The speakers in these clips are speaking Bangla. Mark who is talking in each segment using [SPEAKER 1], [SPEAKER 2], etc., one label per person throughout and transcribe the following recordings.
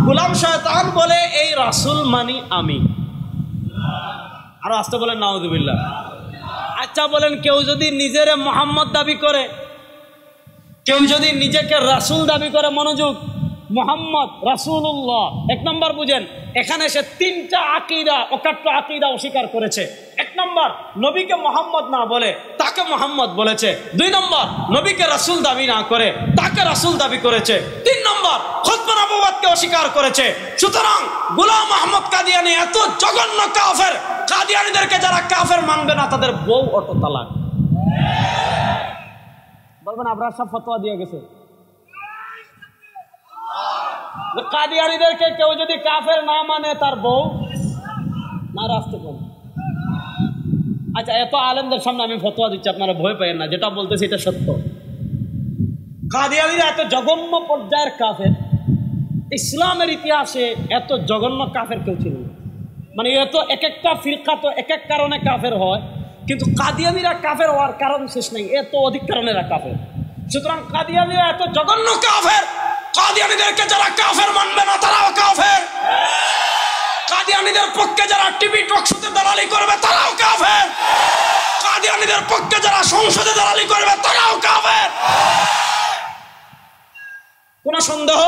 [SPEAKER 1] গোলাম শয়তান বলে এই রাসূল মানি আমি। আর আস্তে বলেন নাউযুবিল্লাহ। আচ্ছা বলেন, কেউ যদি নিজের মুহাম্মদ দাবি করে, কেউ যদি নিজেকে রাসূল দাবি করে, মনোযোগ, মুহাম্মদ রাসূলুল্লাহ, এক নম্বর বুঝেন, এখানে সে তিনটা আকীদা, অকাট্য আকীদা অস্বীকার করেছে। এক নম্বর, নবীকে মুহাম্মদ না বলে তাকে মুহাম্মদ বলেছে। দুই নম্বর, নবীকে রাসূল দাবি না করে তাকে রাসূল দাবি করেছে। তিন নম্বর, খুতবা নবুয়তকে অস্বীকার করেছে। সুতরাং গোলাম আহমদ কাদিয়ানী এত জঘন্য কাফের, কাদিয়ানীদেরকে যারা কাফের মানবে না তাদের বউ অটো তালাক। বলবেন আপনারা সব ফতোয়া দিয়ে গেছে। কাদিয়ানীদেরকে কেউ যদি কাফের না মানে তার বউ না রাস্তে কোন। আচ্ছা, এত আলেমদের সামনে আমি ফতোয়া দিচ্ছি, আপনারা ভয় পাবেন না, যেটা বলতেছি এটা সত্য। কাদিয়ানীরা এত জঘন্য পর্যায়ের কাফের, ইসলামের ইতিহাসে এত জঘন্য কাফের কেউ ছিল না। মানে এত এক একটা ফিরকা তো এক এক কারণে কাফের হয়, কিন্তু কাদিয়ানীরা কাফের হওয়ার কারণ শেষ নেই, এত অধিক কারণেরা কাফের। সুতরাং কাদিয়ানীরা এত জঘন্য কাফের, কাদিয়ানীদেরকে যারা কাফের মানবে না তারাও কাফের। কাদিয়ানীদের পক্ষে যারা টিভি টকশোতে দালালি করবে তারাও কাফের। কাদিয়ানীদের পক্ষে যারা সংসদে দালালি করবে তারাও কাফের। কোন সন্দেহ?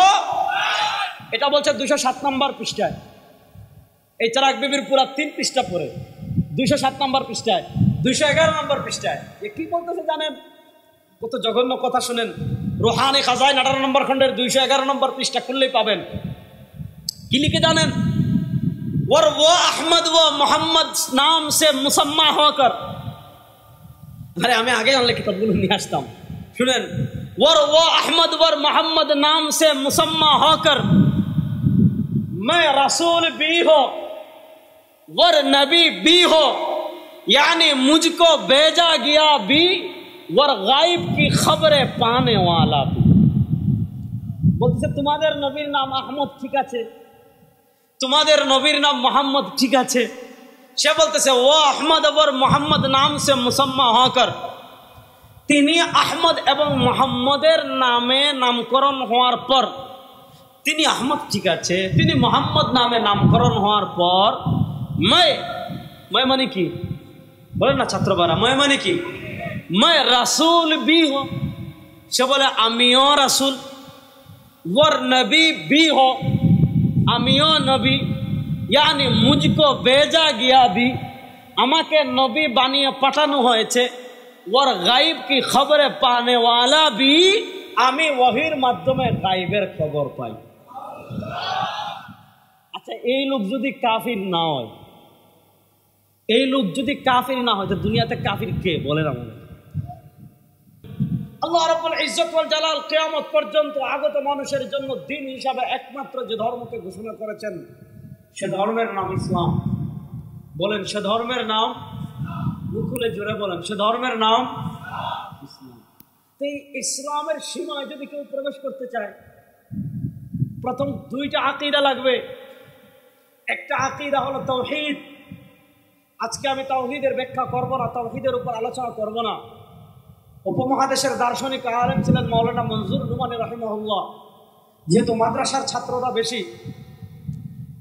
[SPEAKER 1] এটা বলছে 207 নম্বর পৃষ্ঠায়। এই চারাক বিবির পুরা 3 পৃষ্ঠা পড়ে 207 নম্বর পৃষ্ঠায়, 211 নম্বর পৃষ্ঠায় এ কি বলতেছে জানেন? কত জঘন্য কথা শুনেন। রুহানি খাজাইন 18 নম্বর খন্ডের 211 নম্বর পৃষ্ঠা খুললেই পাবেন। কি লিখে জানেন? और वो अहमद व मोहम्मद नाम से मुसम्मा होकर, अरे हमें आगे जानले किताबुल नहीं आसता सुनें, और वो अहमद व मोहम्मद नाम से मुसम्मा होकर मैं रसूल भी हो वर नबी भी हो, यानी मुझको भेजा गया भी वर गायब की खबरें पाने वाला भी। बोलते तुम्हारे नबीर नाम अहमद ठीक है, তোমাদের নবীর নাম মোহাম্মদ ঠিক আছে। সে বলতেছে ও আহমদ और মোহাম্মদ নাম সে মুসাম্মা হকর, তিনি আহমদ এবং মোহাম্মদের নামে নামকরণ হওয়ার পর, তিনি আহমদ ঠিক আছে, তিনি মোহাম্মদ নামে নামকরণ হওয়ার পর मैं মানে কি বলেন না ছাত্রবারা, मैं মানে কি? मैं রাসূল भी हो, সে বলে আমিও রাসূল, और नबी भी हो, আমিও নবী, यानी मुझको भेजा गया भी, আমাকে নবী বানিয়ে পাঠানো হয়েছে, और गायब की खबरें पाने वाला भी, আমি ওহীর মাধ্যমে গায়বের খবর পাই। আচ্ছা, এই লোক যদি কাফির না হয়, এই লোক যদি কাফির না হয় তো দুনিয়াতে কাফির কে বলেন আমাদের? আল্লাহ রাব্বুল ইজ্জত ওয়াল জালাল কিয়ামত পর্যন্ত আগত মানুষের জন্য দিন হিসাবে একমাত্র যে ধর্মকে ঘোষণা করেছেন সে ধর্মের নাম ইসলাম। বলেন সে ধর্মের নাম, মুখে জোরে বলেন সে ধর্মের নাম ইসলাম। এই ইসলামের সীমায় যদি কেউ প্রবেশ করতে চায়, প্রথম 2টা আকীদা লাগবে। একটা আকীদা হলো তাওহীদ। আজকে আমি তাওহীদের ব্যাখ্যা করব না, তাওহীদের উপর আলোচনা করব না। উপমহাদেশের দার্শনিক আলেম ছিলেন মাওলানা মনজুর নুমানী রাহিমাহুল্লাহ। যেহেতু মাদ্রাসার ছাত্ররা বেশি,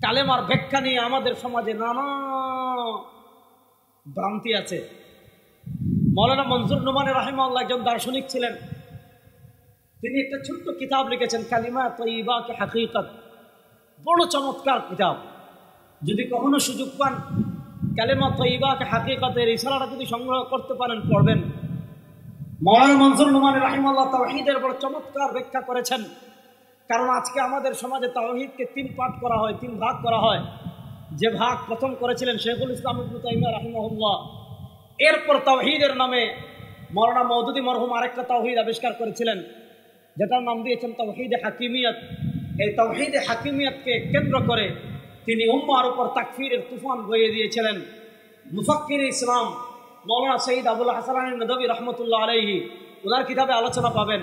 [SPEAKER 1] কালেমার ব্যাখ্যা নিয়ে আমাদের সমাজে নানা ভ্রান্তি আছে। মাওলানা মনজুর নুমানী রাহিমাহুল্লাহ একজন দার্শনিক ছিলেন। তিনি একটা ছোট্ট কিতাব লিখেছেন কালিমা তয়্যিবা কে হাকিকত, বড় চমৎকার কিতাব। যদি কখনো সুযোগ পান কালিমা তয়্যিবা কে হাকিকতের ইশারাটা যদি সংগ্রহ করতে পারেন পড়বেন। মাওলানা মনজুর নুমানী রাহিমাহুল্লাহ তাওহীদের বড় চমৎকার ব্যাখ্যা করেছেন। কারণ আজকে আমাদের সমাজে তাওহীদকে 3 পার্ট করা হয়, 3 ভাগ করা হয়। যে ভাগ প্রথম করেছিলেন শেখুল ইসলাম ইবনে তাইমিয়া রাহিমাহুল্লাহ, এরপর তাওহীদের নামে মাওলানা মওদুদী মরহুম আরেকটা তাওহীদ আবিষ্কার করেছিলেন, যেটার নাম দিয়েছেন তাওহীদে হাকিমিয়ত। এই তাওহীদে হাকিমিয়তকে কেন্দ্র করে তিনি উম্মার উপর তাকফীরের তুফান বইয়ে দিয়েছিলেন। মুফাক্কির ইসলাম মৌলানা সঈদ আবুল হাসান নদভী রহমতুল্লাহ আলাইহি, ওনার কিতাবে আলোচনা পাবেন।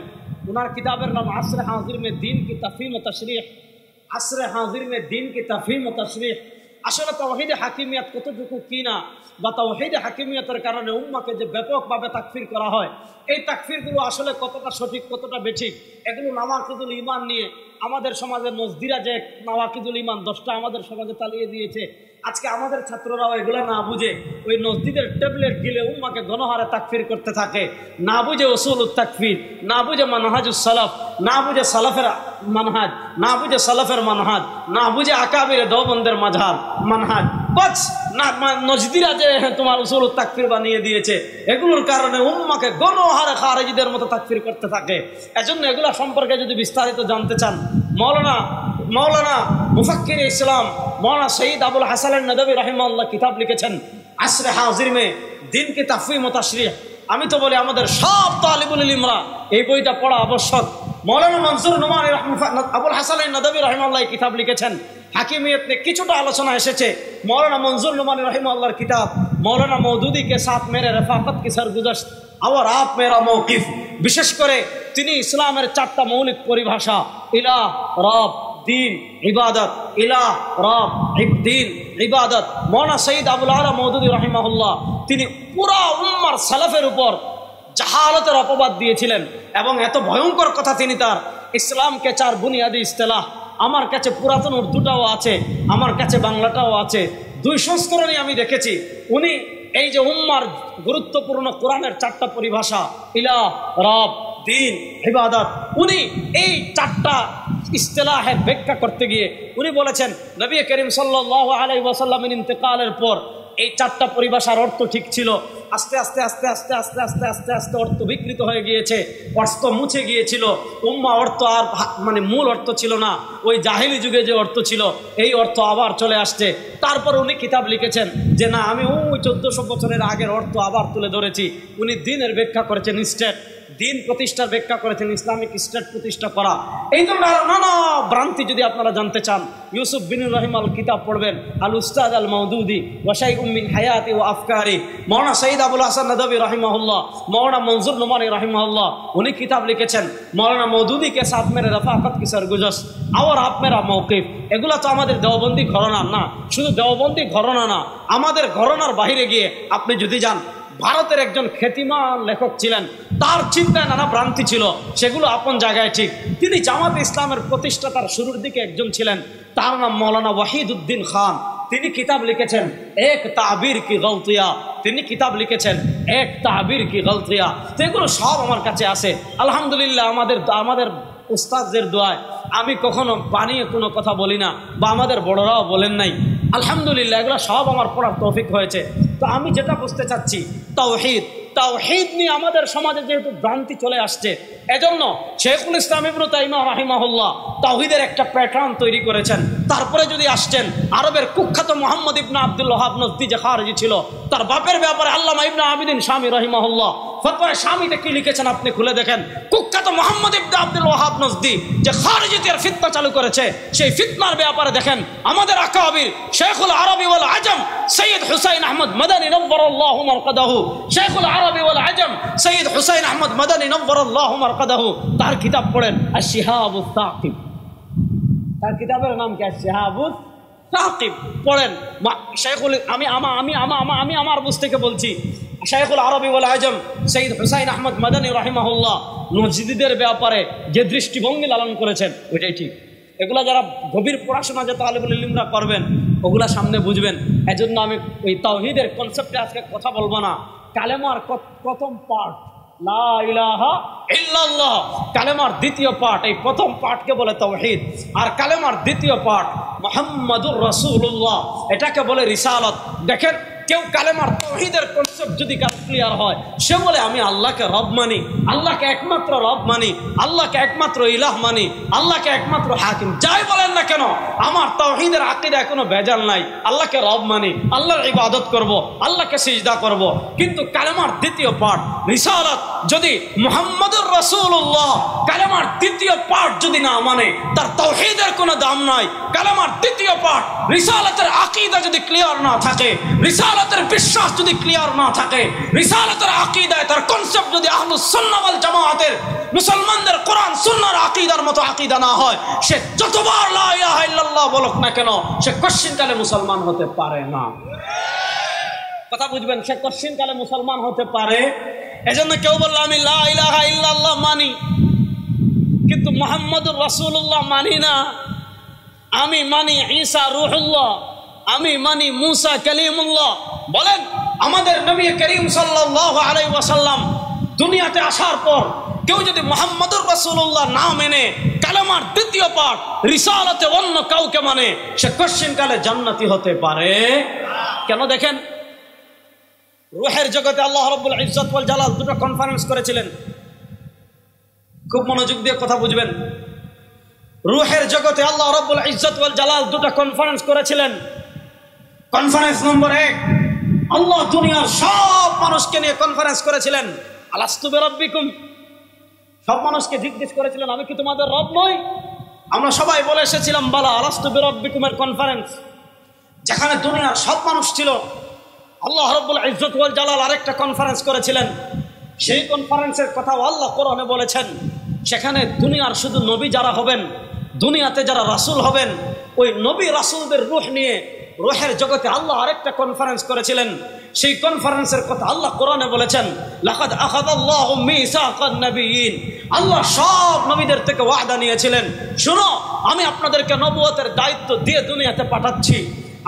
[SPEAKER 1] ওনার কিতাবের নাম আসরে হাজির মে দ্বীন কি তফহিম ও তশরিহ, আসরে হাজির মে দ্বীন কি তফহিম ও তশরিহ। আসলে তাওহীদে হাকিমিয়াত কতটুকু কিনা বা তাওহীদে হাকিমিয়াতের কারণে উম্মাকে যে ব্যাপকভাবে তাকফির করা হয়, এই তাকফিরগুলো আসলে কতটা সঠিক কতটা বেঠিক, এগুলো নাওয়াকিদুল ঈমান নিয়ে আমাদের সমাজের নজদিরা যে নাওয়াকিদুল ঈমান 10টা আমাদের সমাজে চালিয়ে দিয়েছে। আজকে আমাদের ছাত্ররাও এগুলো না বুঝে ওই নজদিদের ট্যাবলেট গিলে উম্মাকে গণহারে তাকফির করতে থাকে, না বুঝে উসুলুত তাকফির, না বুঝে মানহাজুস সালাফ, না বুঝে সালাফের মানহাজ, না বুঝে সালাফের মানহাজ, না বুঝে আকাবিরে দেওবন্দের মাযহাব মানহাজ। বাস না নজদিরা যে তোমার উসুলুত তাকফির বানিয়ে দিয়েছে, এগুলোর কারণে উম্মাকে গণহারে খারিজিদের মতো তাকফির করতে থাকে। এজন্য এগুলা সম্পর্কে যদি বিস্তারিত জানতে চান, মৌলানা মুফাক্কির ইসলাম মৌলানা সঈদ আবুল হাসান নদভী রাহিমাহুল্লাহ কিতাব লিখেছেন আসরে হাজির মে দিন কি তাফহিম ও তাশরিহ। আমি তো বলি আমাদের সব তালিবুল ইলমরা এই বইটা পড়া আবশ্যক। মৌলানা মনসুর নোমানী আবুল হাসান নদভী রাহিমাহুল্লাহ কিতাব লিখেছেন, হাকিমিয়ত নিয়ে কিছুটা আলোচনা এসেছে। মৌলানা মনসুর নোমানী রাহিমাহুল্লাহর কিতাব মৌলানা মওদুদি কে সাথ মেরে রফাকত কি সরগুজশত और आप मेरा मौकिफ, বিশেষ করে তিনি ইসলামের 4টা মৌলিক পরিভাষা ইলাহ, রব, দিন, ইবাদত, ইলাহ, রব, দিন, ইবাদত, মৌলানা সঈদ আবুল আলা মওদুদি রাহিমাহুল্লাহ তিনি পুরা উম্মার সালাফের উপর জাহালতের অপবাদ দিয়েছিলেন এবং এত ভয়ঙ্কর কথা তিনি তার ইসলামকে 4 বুনিয়াদি ইস্তেলাহ, আমার কাছে পুরাতন উর্দুটাও আছে, আমার কাছে বাংলাটাও আছে, 2 সংস্করণে আমি দেখেছি। উনি এই যে উম্মার গুরুত্বপূর্ণ কোরআনের 4টা পরিভাষা ইলাহ, রব, দিন, ইবাদত, উনি এই 4টা ইস্তেলাহের ব্যাখ্যা করতে গিয়ে উনি বলেছেন নবী করিম সাল্লাল্লাহু আলাইহি ওয়াসাল্লামের ইন্তেকালের পর এই 4টা পরিভাষার অর্থ ঠিক ছিল, আস্তে আস্তে আস্তে আস্তে আস্তে আস্তে আস্তে আস্তে অর্থ বিকৃত হয়ে গিয়েছে, অর্থ মুছে গিয়েছিল। উম্মা অর্থ আর মানে মূল অর্থ ছিল না, ওই জাহিলি যুগে যে অর্থ ছিল এই অর্থ আবার চলে আসছে। তারপর উনি কিতাব লিখেছেন যে না আমি ওই 1400 বছরের আগের অর্থ আবার তুলে ধরেছি। উনি দিনের ব্যাখ্যা করেছেন স্টেট, দিন প্রতিষ্ঠার ব্যাখ্যা করেছেন ইসলামিক স্টেট প্রতিষ্ঠা করা। এই ধরনের নানা ভ্রান্তি যদি আপনারা জানতে চান ইউসুফ বিনুর রহিম আল কিতাব পড়বেন, আল উস্তাদ আল মওদুদি ওয়াশাইউম মিন হায়াতি ওয়া আফকারি, মৌলানা সঈদ আবুল হাসান নদভী রাহিমাহুল্লাহ, মৌলানা মনসুর নোমানী রাহিমাহুল্লাহ উনি কিতাব লিখেছেন মৌলানা মওদুদি কে সাথ মেরে রফাকত কি সরগুজশ और आप मेरा मौकिफ। এগুলা তো আমাদের দেওবন্দি ঘরানা না, শুধু দেওবন্দি ঘরানা না, আমাদের ঘরানার বাইরে গিয়ে আপনি যদি যান, ভারতের একজন খ্যাতিমান লেখক ছিলেন, তার চিন্তায় নানা ভ্রান্তি ছিল, সেগুলো আপন জায়গায় ঠিক। তিনি জামাত ইসলামের প্রতিষ্ঠাতার শুরুর দিকে একজন ছিলেন, তার নাম মৌলানা ওয়াহিদুদ্দিন খান। তিনি কিতাব লিখেছেন এক তাবির কি গলতিয়া, তিনি কিতাব লিখেছেন এক তাবির কি গলতিয়া। তো এগুলো সব আমার কাছে আছে আলহামদুলিল্লাহ। আমাদের উস্তাদদের দোয়ায় আমি কখনো বানিয়ে কোনো কথা বলি না, বা আমাদের বড়রাও বলেন নাই, আলহামদুলিল্লাহ এগুলো সব আমার পড়ার তৌফিক হয়েছে। তো আমি যেটা বুঝতে চাচ্ছি তাওহীদ নিয়ে আমাদের সমাজে যেহেতু ভ্রান্তি চলে আসছে, এজন্য শেখুল ইসলাম ইবনে তাইমিয়া রাহিমাহুল্লাহ তাওহীদের একটা প্যাটার্ন তৈরি করেছেন। তারপরে যদি আসছেন আরবের কুখ্যাত মুহাম্মদ ইবনে আব্দুল ওয়াহাব নজদি যে খারিজি ছিল, তার বাপের ব্যাপারে আল্লামা ইবনে আবিদিন শামী রাহিমাহুল্লাহ ফতোয়া শামীতে কি লিখেছেন আপনি খুলে দেখেন। কুখ্যাত মুহাম্মদ ইবনে আব্দুল ওয়াহাব নজদি যে খারিজিদের ফিতনা চালু করেছে, সেই ফিতনার ব্যাপারে দেখেন আমাদের আকাবির শেখুল আরবি ওয়াল আজম সৈয়দ হুসাইন আহমদ মাদানী নব্বরাল্লাহু মারকাদাহু, শেখুল আরবি ওয়াল আজম সৈয়দ হুসাইন আহমদ মাদানী নব্বরাল্লাহু মারকাদাহু, তার কিতাব পড়েন আশ-শিহাবুস সাকিব। তার কিতাবের নাম কি? আশ-শিহাবুস সাকিব পড়েন। শেখুল আমি আমার বুঝ থেকে বলছি, শেখুল আরবি ওয়াল আজম সৈয়দ হুসাইন আহমদ মাদানী রাহিমাহুল্লাহ নজদিদের ব্যাপারে যে দৃষ্টিভঙ্গি লালন করেছেন ওইটাই ঠিক। এগুলা যারা গভীর পড়াশোনা যে তালিবুল ইলমরা করবেন ওগুলা সামনে বুঝবেন। এজন্য আমি ওই তাওহীদের কনসেপ্টে আজকে কথা বলবো না। কালেমার প্রথম পার্ট লা ইলাহা ইল্লাল্লাহ, কালেমার দ্বিতীয় পার্ট, এই প্রথম পার্টকে বলে তাওহীদ, আর কালেমার দ্বিতীয় পার্ট মুহাম্মাদুর রাসূলুল্লাহ, এটাকে বলে রিসালাত। দেখেন কেউ কালেমার তাওহীদের কনসেপ্ট যদি কার ক্লিয়ার হয়, সে বলে আমি আল্লাহকে রব মানি, আল্লাহকে একমাত্র রব মানি, আল্লাহকে একমাত্র ইলাহ মানি, আল্লাহকে একমাত্র হাকিম, যাই বলেন না কেন আমার তাওহীদের আকীদায় কোনো ভেজাল নাই। আল্লাহকে রব মানি, আল্লাহর ইবাদত করব, আল্লাহকে সিজদা করব। কিন্তু কালেমার দ্বিতীয় পার্ট রিসালাত যদি মুহাম্মাদুর রাসূলুল্লাহ কালেমার দ্বিতীয় পার্ট যদি না মানে, তার তাওহীদের কোনো দাম নাই। কালেমার দ্বিতীয় পার্ট রিসালাতের আকীদা যদি ক্লিয়ার না থাকে, রিসালাতের বিশ্বাস যদি ক্লিয়ার না থাকে, রিসালাতের আকীদায় তার কনসেপ্ট যদি আহলুস সুন্নাহ ওয়াল জামাআতের মুসলমানদের কোরআন সুন্নাহর আকীদার মতো আকীদা না হয়, সে যতবার লা ইলাহা ইল্লাল্লাহ বলুক না কেন, সে কশ্চিনকালে মুসলমান হতে পারে না। কথা বুঝবেন, সে কশ্চিনকালে মুসলমান হতে পারে। এজন্য কেউ বললো আমি লা ইলাহা ইল্লাল্লাহ মানি, কিন্তু মুহাম্মদুর রাসূলুল্লাহ মানি না। আমি মানি ঈসা রূহুল্লাহ, আমি মানি মুসা কালিমুল্লাহ। বলেন, আমাদের নবী করিম সাল্লাল্লাহু আলাইহি ওয়াসাল্লাম দুনিয়াতে আসার পর কেউ যদি মুহাম্মদুর রাসূলুল্লাহ না মেনে কালেমার দ্বিতীয় পাঠ রিসালাতে অন্য কাউকে মানে, সে কশ্চিনকালে জান্নাতি হতে পারে কেন? দেখেন, রূহের জগতে আল্লাহ রাব্বুল ইজ্জত ওয়াল জালাল দুটো কনফারেন্স করেছিলেন। খুব মনোযোগ দিয়ে কথা বুঝবেন। রূহের জগতে আল্লাহ রাব্বুল ইজ্জত ওয়াল জালাল দুটো কনফারেন্স করেছিলেন। কনফারেন্স নম্বর 1, আল্লাহ দুনিয়ার সব মানুষকে নিয়ে কনফারেন্স করেছিলেন। আলাস্তু বিরাব্বিকুম, সব মানুষকে জিজ্ঞেস করেছিলেন আমি কি তোমাদের রব নই? আমরা সবাই বলে এসেছিলাম বালা। আলাস্তু বিরাব্বিকুমের কনফারেন্স, যেখানে দুনিয়ার সব মানুষ ছিল। আল্লাহ রাব্বুল ইজ্জত ওয়াল জালাল আরেকটা কনফারেন্স করেছিলেন। সেই কনফারেন্সের কথাও আল্লাহ কোরআনে বলেছেন। সেখানে দুনিয়ার শুধু নবী যারা হবেন, দুনিয়াতে যারা রাসূল হবেন, ওই নবী রাসূলদের রূহ নিয়ে রূহের জগতে আল্লাহ আরেকটা কনফারেন্স করেছিলেন। সেই কনফারেন্সের কথা আল্লাহ কোরআনে বলেছেন, লাকাদ আখাযাল্লাহু মিসাকান নাবিয়্যিন। আল্লাহ সব নবীদের থেকে ওয়াদা নিয়েছিলেন, শুনো আমি আপনাদেরকে নবুয়তের দায়িত্ব দিয়ে দুনিয়াতে পাঠাচ্ছি,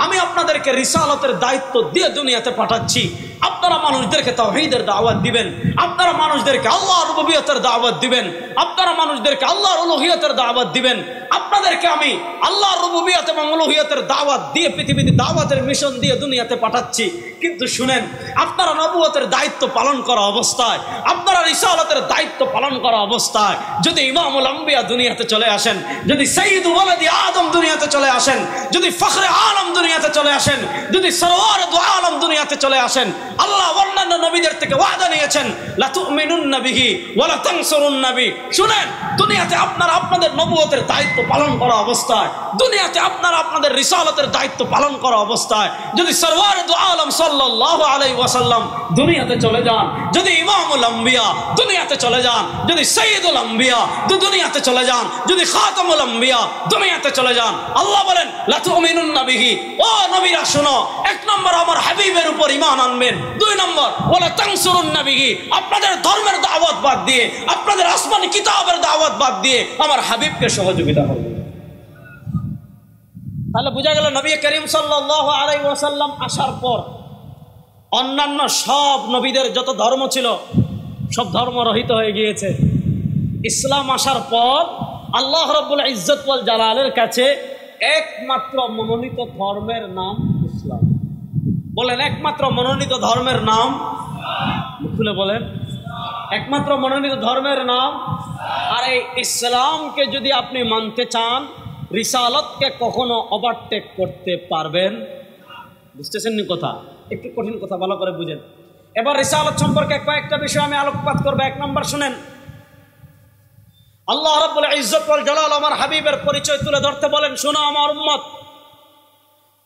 [SPEAKER 1] আমি আপনাদেরকে রিসালাতের দায়িত্ব দিয়ে দুনিয়াতে পাঠাচ্ছি। আপনারা মানুষদেরকে তাওহীদের দাওয়াত দিবেন, আপনারা মানুষদেরকে আল্লাহর রুবুবিয়তের দাওয়াত দিবেন, আপনারা মানুষদেরকে আল্লাহর উলুহিয়তের দাওয়াত দিবেন। আপনাদেরকে আমি আল্লাহর রুবুবিয়ত এবং উলুহিয়তের দাওয়াত দিয়ে পৃথিবীতে দাওয়াতের মিশন দিয়ে দুনিয়াতে পাঠাচ্ছি। কিন্তু শুনেন, আপনারা নবুয়তের দায়িত্ব পালন করা অবস্থায়, আপনারা রিসালাতের দায়িত্ব পালন করা অবস্থায় যদি ইমামুল আম্বিয়া দুনিয়াতে চলে আসেন, যদি সাইয়্যিদু ওয়ালাদি আদম দুনিয়াতে চলে আসেন, যদি ফখরে আলম দুনিয়াতে চলে আসেন, যদি সরওয়ার দু আলম দুনিয়াতে চলে আসেন, আল্লাহ অন্যান্য নবীদের থেকে ওয়াদা নিয়েছেন লা তুমিনুন্না বিহি ওয়া লা তানসুরুন্না বি। শুনেন, দুনিয়াতে আপনারা আপনাদের নবুয়তের দায়িত্ব পালন করা অবস্থায়, দুনিয়াতে আপনারা আপনাদের রিসালাতের দায়িত্ব পালন করা অবস্থায় যদি সরওয়ার দু আলম সাল্লাল্লাহু আলাইহি ওয়াসাল্লাম দুনিয়াতে চলে যান, যদি ইমামুল আম্বিয়া দুনিয়াতে চলে যান, যদি সাইয়্যিদুল আম্বিয়া দুনিয়াতে চলে যান, যদি খাতামুল আম্বিয়া দুনিয়াতে চলে যান, আল্লাহ বলেন লা তুমিনুন্না বিহি, ও নবীরা শুনো, 1 নম্বর আমার হাবিবের উপর ঈমান আনবেন, 2 নম্বর ওয়ালা তানসুরুন্না বিহি, আপনাদের ধর্মের দাওয়াত বাদ দিয়ে, আপনাদের আসমানি কিতাবের দাওয়াত বাদ দিয়ে আমার হাবিবকে সহযোগিতা করবেন। তাহলে বোঝা গেল নবী করিম সাল্লাল্লাহু আলাইহি ওয়াসাল্লাম আসার পর অন্যান্য সব নবীদের যত ধর্ম ছিল সব ধর্ম রহিত হয়ে গিয়েছে। ইসলাম আসার পর আল্লাহ রাব্বুল ইজ্জত ওয়াল জালালের কাছে একমাত্র মনোনীত ধর্মের নাম ইসলাম। বলেন, একমাত্র মনোনীত ধর্মের নাম, খুলে বলেন, একমাত্র মনোনীত ধর্মের নাম। আর এই ইসলামকে যদি আপনি মানতে চান, রিসালাতকে কখনো ওভারটেক করতে পারবেন? বুঝতেছেন নি কথা? একটু কঠিন কথা, ভালো করে বুঝেন। এবার রিসালাত সম্পর্কে কয়েকটা বিষয় আমি আলোকপাত করবো। 1 নম্বর শুনেন, আল্লাহ রাব্বুল ইজ্জত ওয়াল জালাল আমার হাবিবের পরিচয় তুলে ধরতে বলেন, শোনো আমার উম্মত,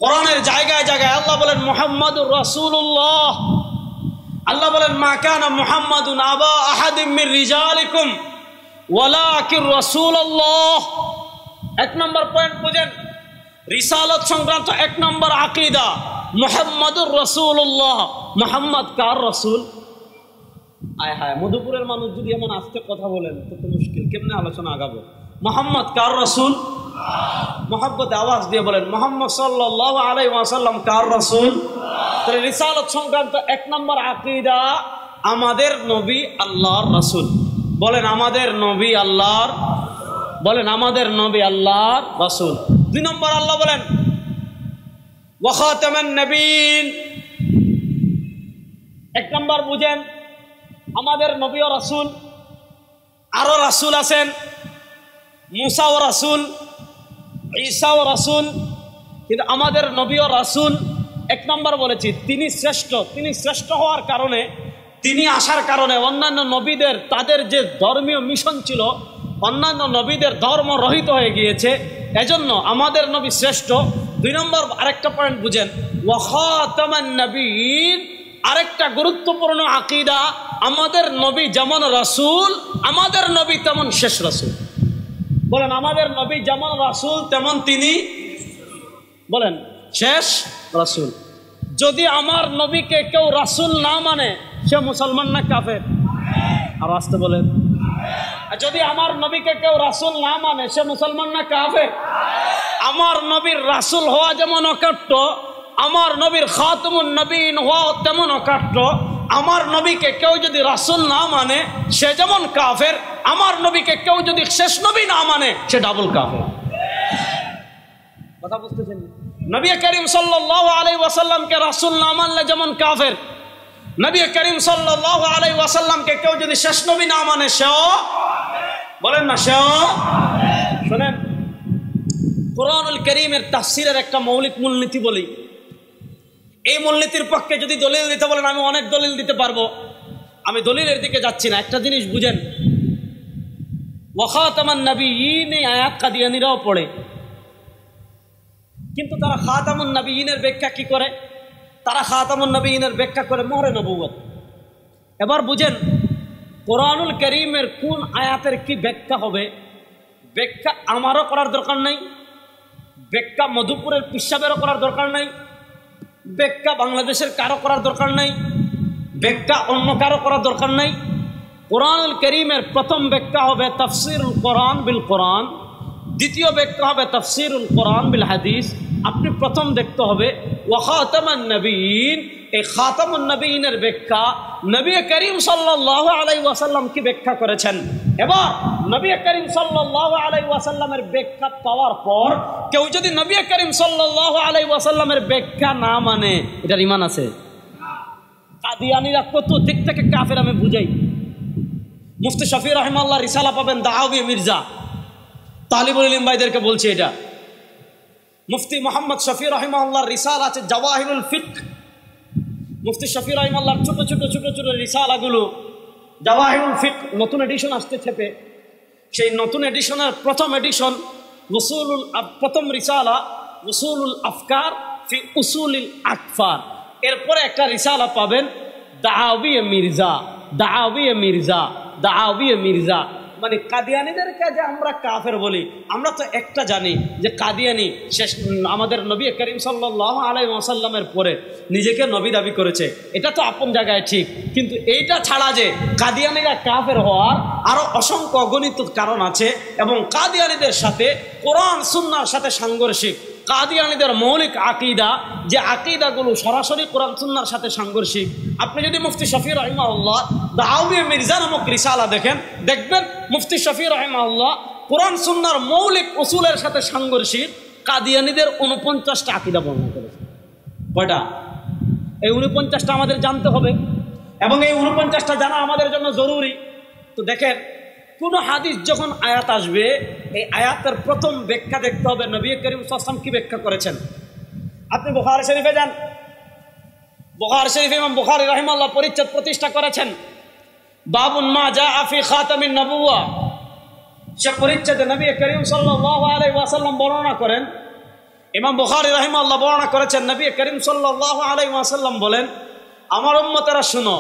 [SPEAKER 1] কোরআনের জায়গায় জায়গায় আল্লাহ বলেন মুহাম্মাদুর রাসূলুল্লাহ। আল্লাহ বলেন মা কানা মুহাম্মাদুন আবা আহাদিম মির রিজালিকুম ওয়ালাকিন রাসূলুল্লাহ। 1 নম্বর পয়েন্ট বুঝেন, রিসালাত সংক্রান্ত 1 নম্বর আকীদা মুহাম্মাদুর রাসূলুল্লাহ। মুহাম্মদ কার রাসূল? আয় হায়, মধুপুরের মানুষ যদি এমন আস্তে কথা বলেন তো মুশকিল, কেমনে আলোচনা আগাবো? মুহাম্মদ কার রাসূল? মুহাব্বতে আওয়াজ দিয়ে বলেন মুহাম্মদ সাল্লাল্লাহু আলাইহি ওয়াসাল্লাম কার রাসূল? তাহলে রিসালাত সংক্রান্ত 1 নম্বর আকীদা, আমাদের নবী আল্লাহর রাসূল। বলেন আমাদের নবী আল্লাহর, বলেন আমাদের নবী আল্লাহর রাসূল। 2 নম্বর আল্লাহ বলেন ওয়া খাতামান নবিয়্যিন। 1 নম্বর বুঝেন, আমাদের নবী ও রাসূল, আরো রাসূল আছেন, মুসা ও রাসূল, ঈসা ও রাসূল, কিন্তু আমাদের নবী ও রাসূল 1 নম্বর বলেছি তিনি শ্রেষ্ঠ। তিনি শ্রেষ্ঠ হওয়ার কারণে, তিনি আসার কারণে অন্যান্য নবীদের তাদের যে ধর্মীয় মিশন ছিল অন্যান্য নবীদের ধর্ম রহিত হয়ে গিয়েছে, এজন্য আমাদের নবী শ্রেষ্ঠ। 2 নম্বর আরেকটা পয়েন্ট বুঝেন, ওয়া খাতামান নবিয়্যিন, আরেকটা গুরুত্বপূর্ণ আকীদা, আমাদের নবী যেমন রাসূল, আমাদের নবী তেমন শেষ রাসূল। বলেন আমাদের নবী যেমন রাসূল তেমন তিনি বলেন শেষ রাসূল। যদি আমার নবীকে কেউ রাসূল না মানে সে মুসলমান না কাফের? আর আসতে বলেন। যদি আমার নবীকে কেউ রাসূল না মানে সে মুসলমান না কাফের? আমার নবীর রাসূল হওয়া যেমন অকাট্য, আমার নবীর খাতামুন নবীন হওয়া তেমন অকাট্য। আমার নবীকে কেউ যদি রাসূল না মানে সে যেমন কাফের, আমার নবীকে কেউ যদি শেষ নবী না মানে সে ডাবল কাফের। কথা বুঝতেছেন? নবী করিম সাল্লাল্লাহু আলাইহি ওয়াসাল্লামকে রাসূল না মানলে যেমন কাফের, নবী করিম সাল্লাল্লাহু আলাইহি ওয়াসাল্লামকে কেউ যদি শেষ নবী না মানে সেও, বলেন না সেও। শুনেন, কোরআনুল কারীমের তাফসীরের একটা মৌলিক মূলনীতি বলি। এই মূলনীতির পক্ষে যদি দলিল দিতে বলেন আমি অনেক দলিল দিতে পারবো, আমি দলিলের দিকে যাচ্ছি না। একটা জিনিস বুঝেন, ওয়া খাতামান নবিয়্যিন এই আয়াত কাদিয়ানীরাও পড়ে, কিন্তু তারা খাতামুন নবিয়্যিনের ব্যাখ্যা কি করে? তারা খাতামুন নবিয়্যিনের ব্যাখ্যা করে মোহরে নবুয়ত। এবার বুঝেন কোরআনুল কারীমের কোন আয়াতের কি ব্যাখ্যা হবে, ব্যাখ্যা আমারও করার দরকার নাই, ব্যাখ্যা মধুপুরের পিসাবেরও করার দরকার নাই, ব্যাখ্যা বাংলাদেশের কারো করার দরকার নাই, ব্যাখ্যা অন্য কারো করার দরকার নাই। কোরআনুল কারীমের প্রথম ব্যাখ্যা হবে তাফসীরুল কোরআন বিল কোরআন, দ্বিতীয় ব্যাখ্যা হবে তাফসীরুল কোরআন বিল হাদিস। আপনি প্রথম দেখতে হবে ওয়া খাতামান নবিয়্যিন, এই খাতামুন নবিয়্যিনের ব্যাখ্যা নবী করিম সাল্লাল্লাহু আলাইহি ওয়াসাল্লাম কি ব্যাখ্যা করেছেন। এবার নবী করিম সাল্লাল্লাহু আলাইহি ওয়াসাল্লামের ব্যাখ্যা পাওয়ার পর কেউ যদি নবী করিম সাল্লাল্লাহু আলাইহি ওয়াসাল্লামের ব্যাখ্যা না মানে এটার ঈমান আছে? কাদিয়ানীরা কত দিক থেকে কাফের আমি বুঝাই। মুফতি শফি রাহিমাহুল্লাহ রিসালা পাবেন দাওয়াবি মির্জা, তালিবুল ইলম ভাইদেরকে বলছি এটা। মুফতি মোহাম্মদ শফি রাহিমাহুল্লাহর রিসালা আছে জাওয়াহিরুল ফিকহ। মুফতি শফি রাহিমাহুল্লাহর ছোট ছোট ছোট ছোট রিসালাগুলো জাওয়াহিরুল ফিকহ নতুন এডিশন আসতে থেকে, সেই নতুন এডিশনের প্রথম এডিশন প্রথম রিসালা উসুলুল আফকার ফি উসুলিল আকফার। এরপরে একটা রিসালা পাবেন দাওয়াবি মির্জা, দাওয়াবি মির্জা, দাওয়াবি মির্জা। মানে কাদিয়ানীদেরকে যে আমরা কাফের বলি, আমরা তো একটা জানি যে কাদিয়ানী শেষ আমাদের নবী করিম সাল্লাল্লাহু আলাইহি ওয়াসাল্লামের পরে নিজেকে নবী দাবি করেছে, এটা তো আপন জায়গায় ঠিক। কিন্তু এইটা ছাড়া যে কাদিয়ানীরা কাফের হওয়ার আরো অসংখ্য অগণিত কারণ আছে, এবং কাদিয়ানীদের সাথে কোরআন সুন্নাহর সাথে সাংঘর্ষিক। কাদিয়ানীদের মৌলিক আকীদা, যে আকীদাগুলো সরাসরি কোরআন সুন্নাহর সাথে সাংঘর্ষিক। আপনি যদি মুফতি শফি রাহিমাহুল্লাহ দাওয়াবি মির্জা নামক রিসালা দেখেন, দেখবেন মুফতি শফি রাহিমাহুল্লাহ কোরআন সুন্নাহর মৌলিক উসুলের সাথে সাংঘর্ষিক কাদিয়ানীদের 49টা আকীদা বর্ণনা করেছেন। কয়টা? এই 49টা আমাদের জানতে হবে, এবং এই 49টা জানা আমাদের জন্য জরুরি। তো দেখেন, কোন হাদিস যখন আয়াত আসবে, এই আয়াতের প্রথম ব্যাখ্যা দেখতে হবে নবী করিম সাল্লাল্লাহু আলাইহি ওয়াসাল্লাম কি ব্যাখ্যা করেছেন। আপনি বুখারী শরীফে যান, বুখারী শরীফে ইমাম বুখারী রাহিমাহুল্লাহ পরিচ্ছেদ প্রতিষ্ঠা করেছেন বাবুন মা জাআ ফি খাতামিন নবুওয়া। সে পরিচ্ছেদে নবী করিম সাল্লাল্লাহু আলাইহি ওয়াসাল্লাম বর্ণনা করেন, ইমাম বুখারী রাহিমাহুল্লাহ বর্ণনা করেছেন নবী করিম সাল্লাল্লাহু আলাইহি ওয়াসাল্লাম বলেন, আমার উম্মতেরা শুনো,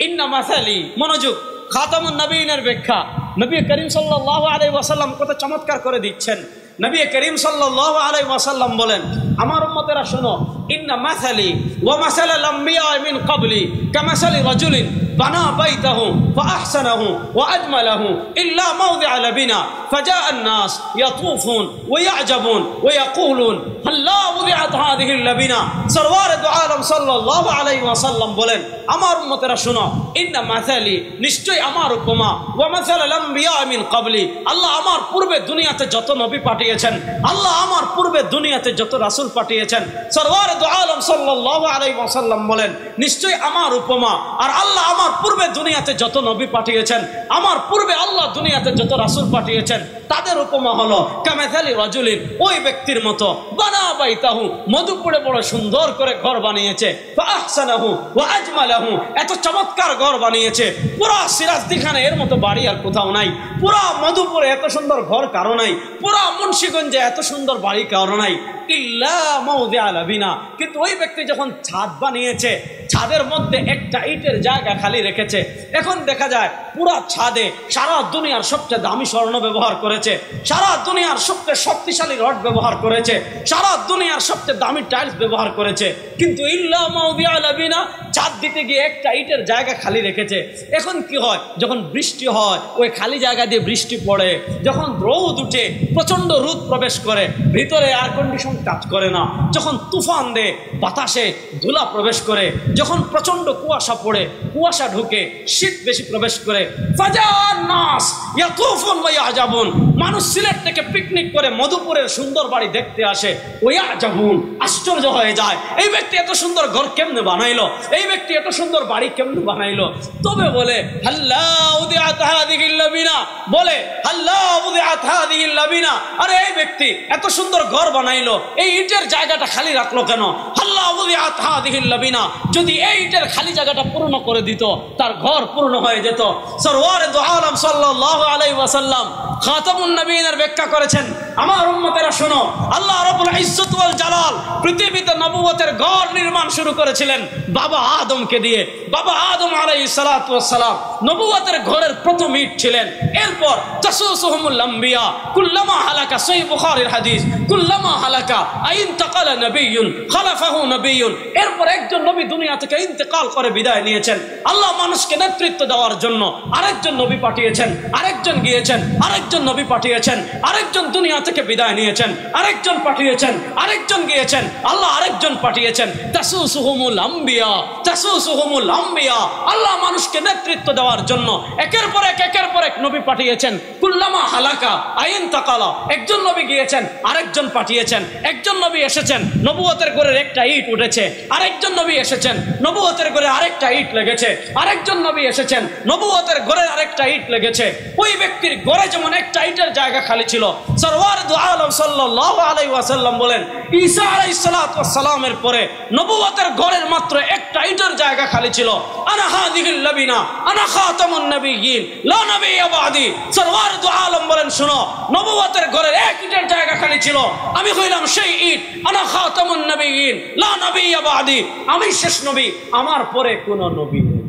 [SPEAKER 1] ইন্না মাসালি, মনোযোগ, খাতামুন নবিয়্যিনের ব্যাখ্যা নবী করিম সাল্লাল্লাহু আলাইহি ওয়াসাল্লাম কত চমৎকার করে দিচ্ছেন। নবী করিম সাল্লাল্লাহু আলাইহি ওয়াসাল্লাম বলেন, আমার উম্মতেরা শোনো, ইন্না মাসালি ওয়া মাসালাল আমবিয়া মিন ক্বাবলি কামাসালি রাজুলিন বানা বাইতাহু ফাআহসানাহু ওয়া আজমালাহু ইল্লা মাওদিআ লাবিনা ফাজাআ আন-নাস ইয়াতুফুন ওয়া ইয়া'জাবুন ওয়া ইয়াকুলুন হাল্লা উদিআত হাযিহিল লাবিনা। সরওয়ার দু আলম সাল্লাল্লাহু আলাইহি ওয়াসাল্লাম বলেন, আমার উম্মতেরা শোনো, ইন্না মাসালি, নিশ্চয় আমার উপমা, ওয়া মাসালাল আমবিয়া মিন ক্বাবলি, আল্লাহ আমার পূর্বে দুনিয়াতে যত নবী পাঠিয়েছেন, আল্লাহ আমার পূর্বে দুনিয়াতে যত রাসূল পাঠিয়েছেন, সরওয়ার দু আলম সাল্লাল্লাহু আলাইহি ওয়াসাল্লাম বলেন, নিশ্চয় আমার উপমা, আর আল্লাহ আমার পূর্বে দুনিয়াতে যত নবী পাঠিয়েছেন, আমার পূর্বে আল্লাহ দুনিয়াতে যত রাসূল পাঠিয়েছেন, তাদের উপমা হলো কামাসালি রাজুলিন, ওই ব্যক্তির মতো, বানা বাইতাহু, মধুপুরে বড় সুন্দর করে ঘর বানিয়েছে, ফাআহসানাহু ওয়া আজমালাহু, এত চমৎকার ঘর বানিয়েছে, পুরা সিরাজদিখানে এর মতো বাড়ি আর কোথাও নাই, পুরা মধুপুরে এত সুন্দর ঘর কারো নাই, পুরা মুন্সিগঞ্জে এত সুন্দর বাড়ি কারো নাই, ইল্লা মাওদিআ লাবিনা, কিন্তু ওই ব্যক্তি যখন ছাদ বানিয়েছে, ছাদের মধ্যে একটা ইটের জায়গা খালি রেখেছে। এখন দেখা যায় পুরা ছাদে সারা দুনিয়ার সবচেয়ে দামি স্বর্ণ ব্যবহার করেছে, সারা দুনিয়ার সবচেয়ে শক্তিশালী রড ব্যবহার করেছে, সারা দুনিয়ার সবচেয়ে দামি টাইলস ব্যবহার করেছে, কিন্তু ইল্লা মাউদিআ লাবিনা, ছাদ দিতে গিয়ে একটা ইটের জায়গা খালি রেখেছে। এখন কি হয়, যখন বৃষ্টি হয় ওই খালি জায়গা দিয়ে বৃষ্টি পড়ে, যখন রোদ উঠে প্রচন্ড রোদ প্রবেশ করে, ভিতরে এয়ার কন্ডিশন কাজ করে না, যখন তুফান দেয় বাতাসে ধুলা প্রবেশ করে, যখন প্রচন্ড কুয়াশা পড়ে, কুয়াশা ঢুকে, শীত বেশি প্রবেশ করে, ফাজার নাস ইয়াকুফুন ওয়া ইয়াজাবুন, মানুষ সিলেট থেকে পিকনিক করে মধুপুরের সুন্দর বাড়ি দেখতে আসে, ওয়া ইয়াজাবুন, আশ্চর্য হয়ে যায়, এই ব্যক্তি এত সুন্দর ঘর কেমনে বানাইলো, এই ব্যক্তি এত সুন্দর বাড়ি কেমনে বানাইলো। তবে বলে হাল্লা উদিআত হাযিহিল লাবিনা, বলে হাল্লা উদিআত হাযিহিল লাবিনা, আরে এই ব্যক্তি এত সুন্দর ঘর বানাইলো, এই ইটের জায়গাটা খালি রাখলো কেন? হাল্লা উদিআত হাযিহিল লাবিনা, যদি এই ইটের খালি জায়গাটা পূর্ণ করে দিত তার ঘর পূর্ণ হয়ে যেত। সরওয়ারে দু আলম সাল্লাল্লাহু আলাইহি ওয়াসাল্লাম খাতামুন নবীনের ব্যাখ্যা করেছেন, আমার উম্মতেরা শোনো, আল্লাহ রাব্বুল ইজ্জত ওয়াল জালাল পৃথিবীতে নবুয়তের ঘর নির্মাণ শুরু করেছিলেন বাবা আদমকে দিয়ে। বাবা আদম আলাইহিস সালাতু ওয়াস সালাম নবুয়তের ঘরের প্রথম ইট ছিলেন। এরপর তাসুসুহুমুল আম্বিয়া কুল্লামা হালাকা, সহিহ বুখারীর হাদিস, কুল্লামা হালাকা আইন তাকালা নবিয়্যুন খালাফাহু নবিয়্যুন, এরপর একজন নবী দুনিয়া থেকে ইন্তেকাল করে বিদায় নিয়েছেন, আল্লাহ মানুষকে নেতৃত্ব দেওয়ার জন্য আরেকজন নবী পাঠিয়েছেন, আরেকজন গিয়েছেন, আরেকজন নবী পাঠিয়েছেন, আরেকজন দুনিয়া থেকে বিদায় নিয়েছেন, আরেকজন পাঠিয়েছেন, আরেকজন গিয়েছেন, আল্লাহ আরেকজন পাঠিয়েছেন। তাসুসুহুমুল আম্বিয়া, তাসুসুহুমুল আম্বিয়া, আল্লাহ মানুষকে নেতৃত্ব দেওয়ার জন্য একের পর এক নবী পাঠিয়েছেন। কুল্লামা হালাকা আইন তাকালা, একজন নবী গিয়েছেন, আরেকজন পাঠিয়েছেন, একজন নবী এসেছেন, নবুয়তের ঘরের একটা ইট উঠেছে, আরেকজন নবী এসেছেন, নবুয়তের ঘরে আরেকটা ইট লেগেছে, আরেকজন নবী এসেছেন, নবুয়তের ঘরে আরেকটা ইট লেগেছে। ওই ব্যক্তির ঘরে যেমন একটা ইটের জায়গা খালি ছিল, সরওয়ার দু আলম সাল্লাল্লাহু আলাইহি ওয়াসাল্লাম বলেন ঈসা আলাইহিস সালাতু ওয়াস সালামের পরে নবুয়তের ঘরের মাত্র একটা ইটের জায়গা খালি ছিল। আনা হাযিহিল লাবিনা আনা খাতামুন নবিয়্যিন লা নবিয়্যা বাদি, সরওয়ার দু আলম বলেন শোনো, নবুয়তের ঘরের এক ইটের জায়গা খালি ছিল, আমি হইলাম সেই ইট, আনা খাতামুন নবিয়্যিন লা নবিয়্যা বাদি, আমি শেষ নবী, আমার পরে কোনো নবী নেই।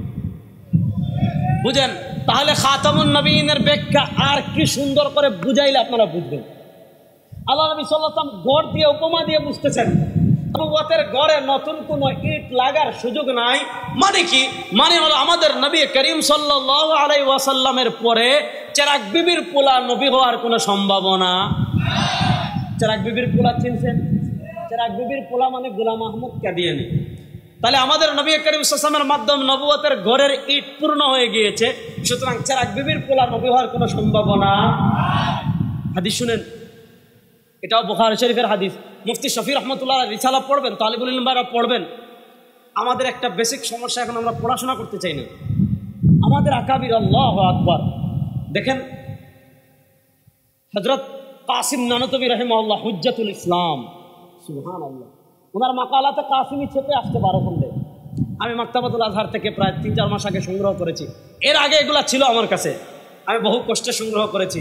[SPEAKER 1] বুঝেন তাহলে খাতামুন নবিয়্যিনের ব্যাখ্যা আর কি সুন্দর করে বুঝাইলে আপনারা বুঝবেন। আল্লাহ নবী সাল্লাল্লাহু আলাইহি ওয়াসাল্লাম ঘর দিয়ে উপমা দিয়ে বুঝতেছেন, নবুয়তের ঘরে নতুন কোনো ইট লাগার সুযোগ নাই। মানে কি? মানে হলো আমাদের নবী করিম সাল্লাল্লাহু আলাইহি ওয়াসাল্লামের পরে চেরাগ বিবির পোলা নবী হওয়ার কোনো সম্ভাবনা। চেরাগ বিবির পোলা চিনছেন? চেরাগ বিবির পোলা মানে গোলাম আহমদ কাদিয়ানী। তাহলে আমাদের নবী করিম সাল্লাল্লাহু আলাইহি ওয়াসাল্লামের মাধ্যমে নবুয়তের ঘরের ইট পূর্ণ হয়ে গিয়েছে, সুতরাং চেরাগ বিবির পোলা নবী হওয়ার কোনো সম্ভাবনা। হাদিস শুনেন, এটাও বুখারী শরীফের হাদিস। মুফতি শফি রহমতুল্লাহ রিসালা পড়বেন, তালিবুল ইলম ভাইরা পড়বেন। আমাদের একটা বেসিক সমস্যা, এখন আমরা পড়াশোনা করতে চাই না। আমাদের আকাবির, আল্লাহু আকবার, দেখেন হযরত কাসিম নানতবী রাহিমাহুল্লাহ হুজ্জাতুল ইসলাম, সুবহানাল্লাহ, ওনার মাকালাতে কাসিমি ছেপে আসছে 12 খণ্ডে। আমি মাকতাবাতুল আজহার থেকে প্রায় 3-4 মাস আগে সংগ্রহ করেছি। এর আগে এগুলা ছিল আমার কাছে, আমি বহু কষ্টে সংগ্রহ করেছি।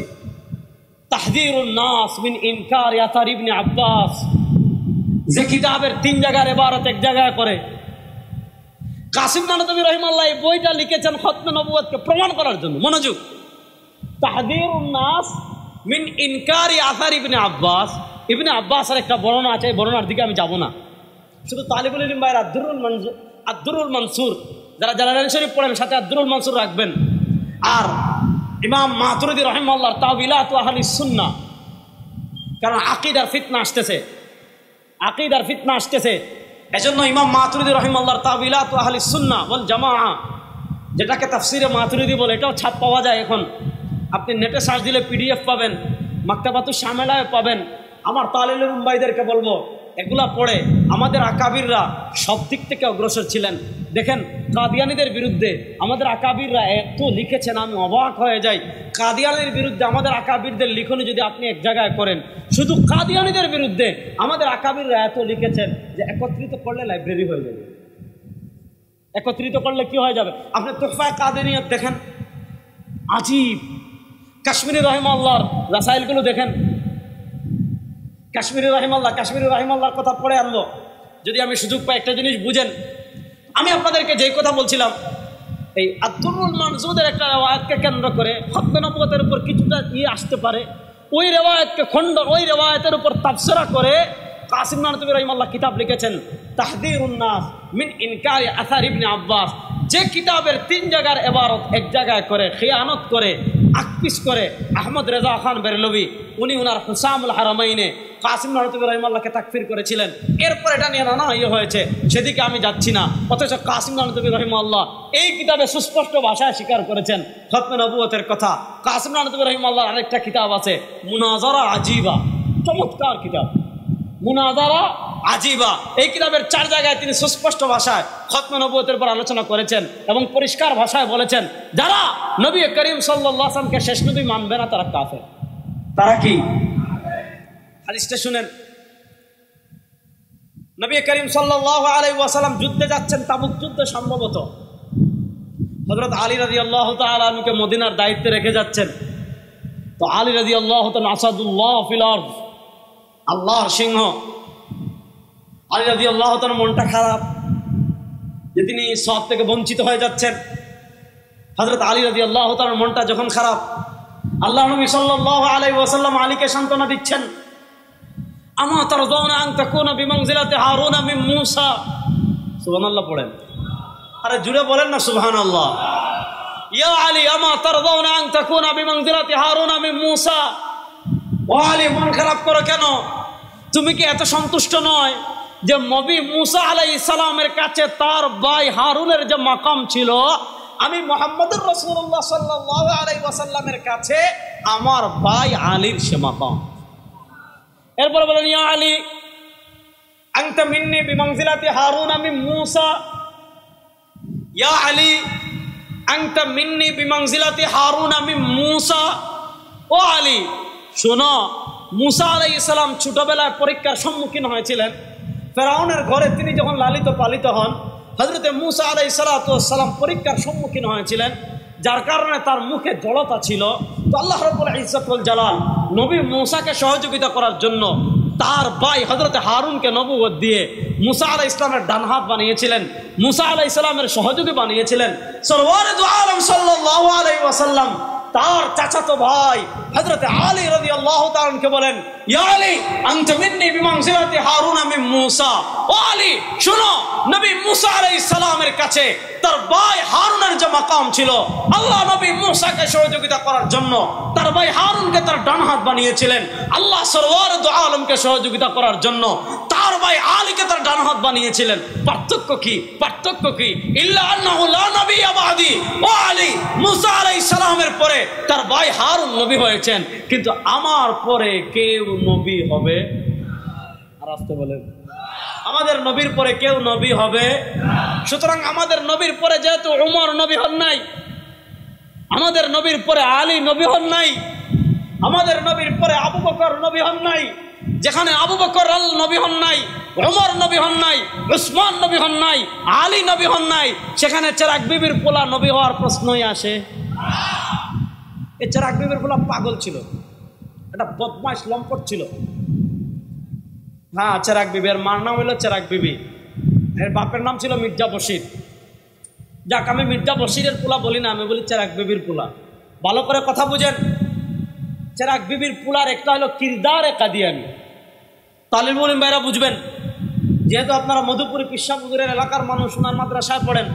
[SPEAKER 1] তাহযীরুন নাস মিন ইনকার আসার ইবনে আব্বাস, যে কিতাবের 3 জায়গার ইবারত এক জায়গায় করে কাসিম নানতবী রাহিমাহুল্লাহ এই বইটা লিখেছেন খতমে নবুয়তকে প্রমাণ করার জন্য। মনোযোগ, তাহযীরুন নাস মিন ইনকার আসার ইবনে আব্বাস। ইবনে আব্বাসের একটা বর্ণনা আছে, এই বর্ণনার দিকে আমি যাব না। শুধু তালিবুল ইলম ভাইয়ের আদ-দুরুল মানসুর, যারা জালালাইন শরীফ পড়েন সাথে আদ-দুরুল মানসুর রাখবেন। আর ইমাম মাতুরিদি রাহিমাহুল্লাহর তাওয়িলাত আহলিস সুন্নাহ, কারণ আকীদার ফিতনা আসতেছে, আকীদার ফিতনা আসতেছে, এজন্য ইমাম মাতুরিদি রাহিমাহুল্লাহর তাওয়িলাত আহলিস সুন্নাহ ওয়াল জামাআহ, যেটাকে তাফসিরে মাতুরিদি বলে, এটাও ছাপ পাওয়া যায় এখন। আপনি নেটে সার্চ দিলে পিডিএফ পাবেন, মাকতাবাতুশ শামিলায় পাবেন। আমার তালিবুল ইলম ভাইদেরকে বলবো, এগুলা পড়ে আমাদের আকাবিররা সব দিক থেকে অগ্রসর ছিলেন। দেখেন কাদিয়ানীদের বিরুদ্ধে আমাদের আকাবিররা এত লিখেছেন, আমি অবাক হয়ে যাই। কাদিয়ানীর বিরুদ্ধে আমাদের আকাবিরদের লিখনি যদি আপনি এক জায়গায় করেন, শুধু কাদিয়ানীদের বিরুদ্ধে আমাদের আকাবিররা এত লিখেছেন যে একত্রিত করলে লাইব্রেরি হয়ে যাবে। একত্রিত করলে কি হয়ে যাবে? আপনি তুহফায়ে কাদেরিয়ত দেখেন, আজীব। কাশ্মীরি রাহিমাহুল্লাহর রাসাইলগুলো দেখেন, কাশ্মীরি রাহিমাহুল্লাহর কথা পড়ে আনবো যদি আমি সুযোগ পাই। একটা জিনিস বুঝেন, আমি আপনাদেরকে যেই কথা বলছিলাম, এই আদ-দুররুল মানজুদের একটা রেওয়ায়াতকে কেন্দ্র করে খতমে নবুয়তের উপর কিছুটা আসতে পারে, ওই রেওয়ায়াতকে ওই রেওয়ায়াতের উপর তাফসীর করে কাসিম নানতুবি রাহিমাহুল্লাহ কিতাব লিখেছেন তাহযীরুন নাস মিন ইনকারি আসার ইবনে আব্বাস। যে কিতাবের 3 জায়গার ইবারত এক জায়গায় করে খিয়ানত করে আকপিস করে আহমদ রেজা খান বেরলভি, উনি ওনার হুসামুল হারামাইনে কাসিম নানতুবি রাহিমাহুল্লাহকে তাকফির করেছিলেন। এরপর এটা নিয়ে নানা হয়েছে, সেদিকে আমি যাচ্ছি না। অথচ কাসিম নানতুবি রাহিমাহুল্লাহ এই কিতাবে সুস্পষ্ট ভাষায় স্বীকার করেছেন খতমে নবুয়তের কথা। কাসিম নানতুবি রাহিমাহুল্লাহর আরেকটা কিতাব আছে মুনাজারা আজিবা, চমৎকার কিতাব মুনাজারা আজিবা। এই কিতাবের 4 জায়গায় তিনি সুস্পষ্ট ভাষায় খতমে নবুয়তের উপর আলোচনা করেছেন এবং পরিষ্কার ভাষায় বলেছেন যারা নবী করিম সাল্লাল্লাহু আলাইহি ওয়াসাল্লামকে শেষ নবী মানবে না তারা কাফের। তারা কি? হাদিসটা শুনেন। নবী করিম সাল্লাল্লাহু আলাইহি ওয়াসাল্লাম যুদ্ধে যাচ্ছেন, তাবুক যুদ্ধে সম্ভবত। হযরত আলী রাদিয়াল্লাহু তাআলা আনহুকে মদিনার দায়িত্বে রেখে যাচ্ছেন। তো আলী রাদিয়াল্লাহু তাআলা আসাদুল্লাহ ফিল আরদ, আল্লাহর সিংহ। আলী রাদিয়াল্লাহু তাআলার মনটা খারাপ যে তিনি সওয়াব থেকে বঞ্চিত হয়ে যাচ্ছেন। হযরত আলী রাদিয়াল্লাহু তাআলার মনটা যখন খারাপ, আল্লাহ নবী সাল্লাল্লাহু আলাইহি ওয়াসাল্লাম আলীকে সান্ত্বনা দিচ্ছেন, আমা তারদাউনা আন তাকুনা বিমানজিলাতি হারুনা মিন মূসা। সুবহানাল্লাহ পড়েন, আরে জুড়ে বলেন না সুবহানাল্লাহ। ইয়া আলী আমা তারদাউনা আন তাকুনা বিমানজিলাতি হারুনা মিন মূসা। ও আলী, মন খারাপ করো কেন? তুমি কি এত সন্তুষ্ট নয় যে নবী মূসা আলাইহিস সালামের কাছে তার ভাই হারুনের যে মাকাম ছিল, আমি মুহাম্মদুর রাসূলুল্লাহ সাল্লাল্লাহু আলাইহি ওয়াসাল্লামের কাছে আমার ভাই আলীর সে মাকাম। এরপরে বলেন ইয়া আলী আনতা মিন্নি বিমানজিলাতি হারুনা মিন মূসা। ইয়া আলী আনতা মিন্নি বিমানজিলাতি হারুনা মিন মূসা। ও আলী শোনো, মূসা আলাইহিস সালাম ছোটবেলায় পরীক্ষার সম্মুখীন হয়েছিলেন। ফেরাউনের ঘরে তিনি যখন লালিত পালিত হন, হযরতে মূসা আলাইহিস সালাম পরীক্ষার সম্মুখীন হয়েছিলেন, যার কারণে তার মুখে জড়তা ছিল। তো আল্লাহ রাব্বুল ইজ্জত ওয়াল জালাল নবী মূসাকে সহযোগিতা করার জন্য তার ভাই হযরতে হারুনকে নবুয়ত দিয়ে মূসা আলাইহিস সালামের ডান হাত বানিয়েছিলেন, মূসা আলাইহিস সালামের সহযোগী বানিয়েছিলেন। সরওয়ারে দু আলম সাল্লাল্লাহু আলাইহি ওয়াসাল্লাম তার চাচাতো ভাই হযরতে আলী রাদিয়াল্লাহু তাআলা আনহু বলেন ইয়া আলী আনতা মিন্নি বিমানজিলাতি হারুনা মিন মূসা। ও আলী শুনো, নবী মূসা আলাইহিস সালামের কাছে তার ভাই হারুনের যে মাকাম ছিল, আল্লাহ নবী মূসাকে সহযোগিতা করার জন্য তার ভাই হারুনকে তার ডান হাত বানিয়েছিলেন। আল্লাহ সরওয়ারে দু আলমকে সহযোগিতা করার জন্য তার ভাই আলীকে তার ডান হাত বানিয়েছিলেন। পার্থক্য কি? পার্থক্য কি? ইল্লা আন্নাহু লা নবিয়্যা বাদি। ও আলী, মূসা আলাইহিস সালামের পরে তার ভাই হারুন নবী হয়েছেন, কিন্তু আমার পরে কেউ নবী হবে। আর আসতে বলেন, আমাদের নবীর পরে কেউ নবী হবে। সুতরাং আমাদের নবীর পরে যেহেতু উমর নবী হন নাই, আমাদের নবীর পরে আলী নবী হন নাই, আমাদের নবীর পরে আবু বকর নবী হন নাই, যেখানে আবু বকর নবী হন নাই, উমর নবী হন নাই, উসমান নবী হন নাই, আলী নবী হন নাই, সেখানে চেরাগ বিবির পোলা নবী হওয়ার প্রশ্নই আসে? এই চেরাগ বিবির পোলা পাগল ছিল, একটা বদমাইশ লম্পট ছিল। হ্যাঁ, চেরাগ বিবি, এর মার নাম হইল চেরাগ বিবি, এর বাপের নাম ছিল মির্জা বশির। যাক, আমি মির্জা বশিরের পোলা বলি না, আমি বলি চেরাগ বিবির পোলা। ভালো করে কথা বুঝেন, চেরাগ বিবির পোলার একটা হলো কিরদারে কাদিয়ানি। তালিম উলিম ভাইরা বুঝবেন, যেহেতু আপনারা মধুপুরী পিসাবুজুরের এলাকার মানুষ, ওনার মাদ্রাসায় পড়েন,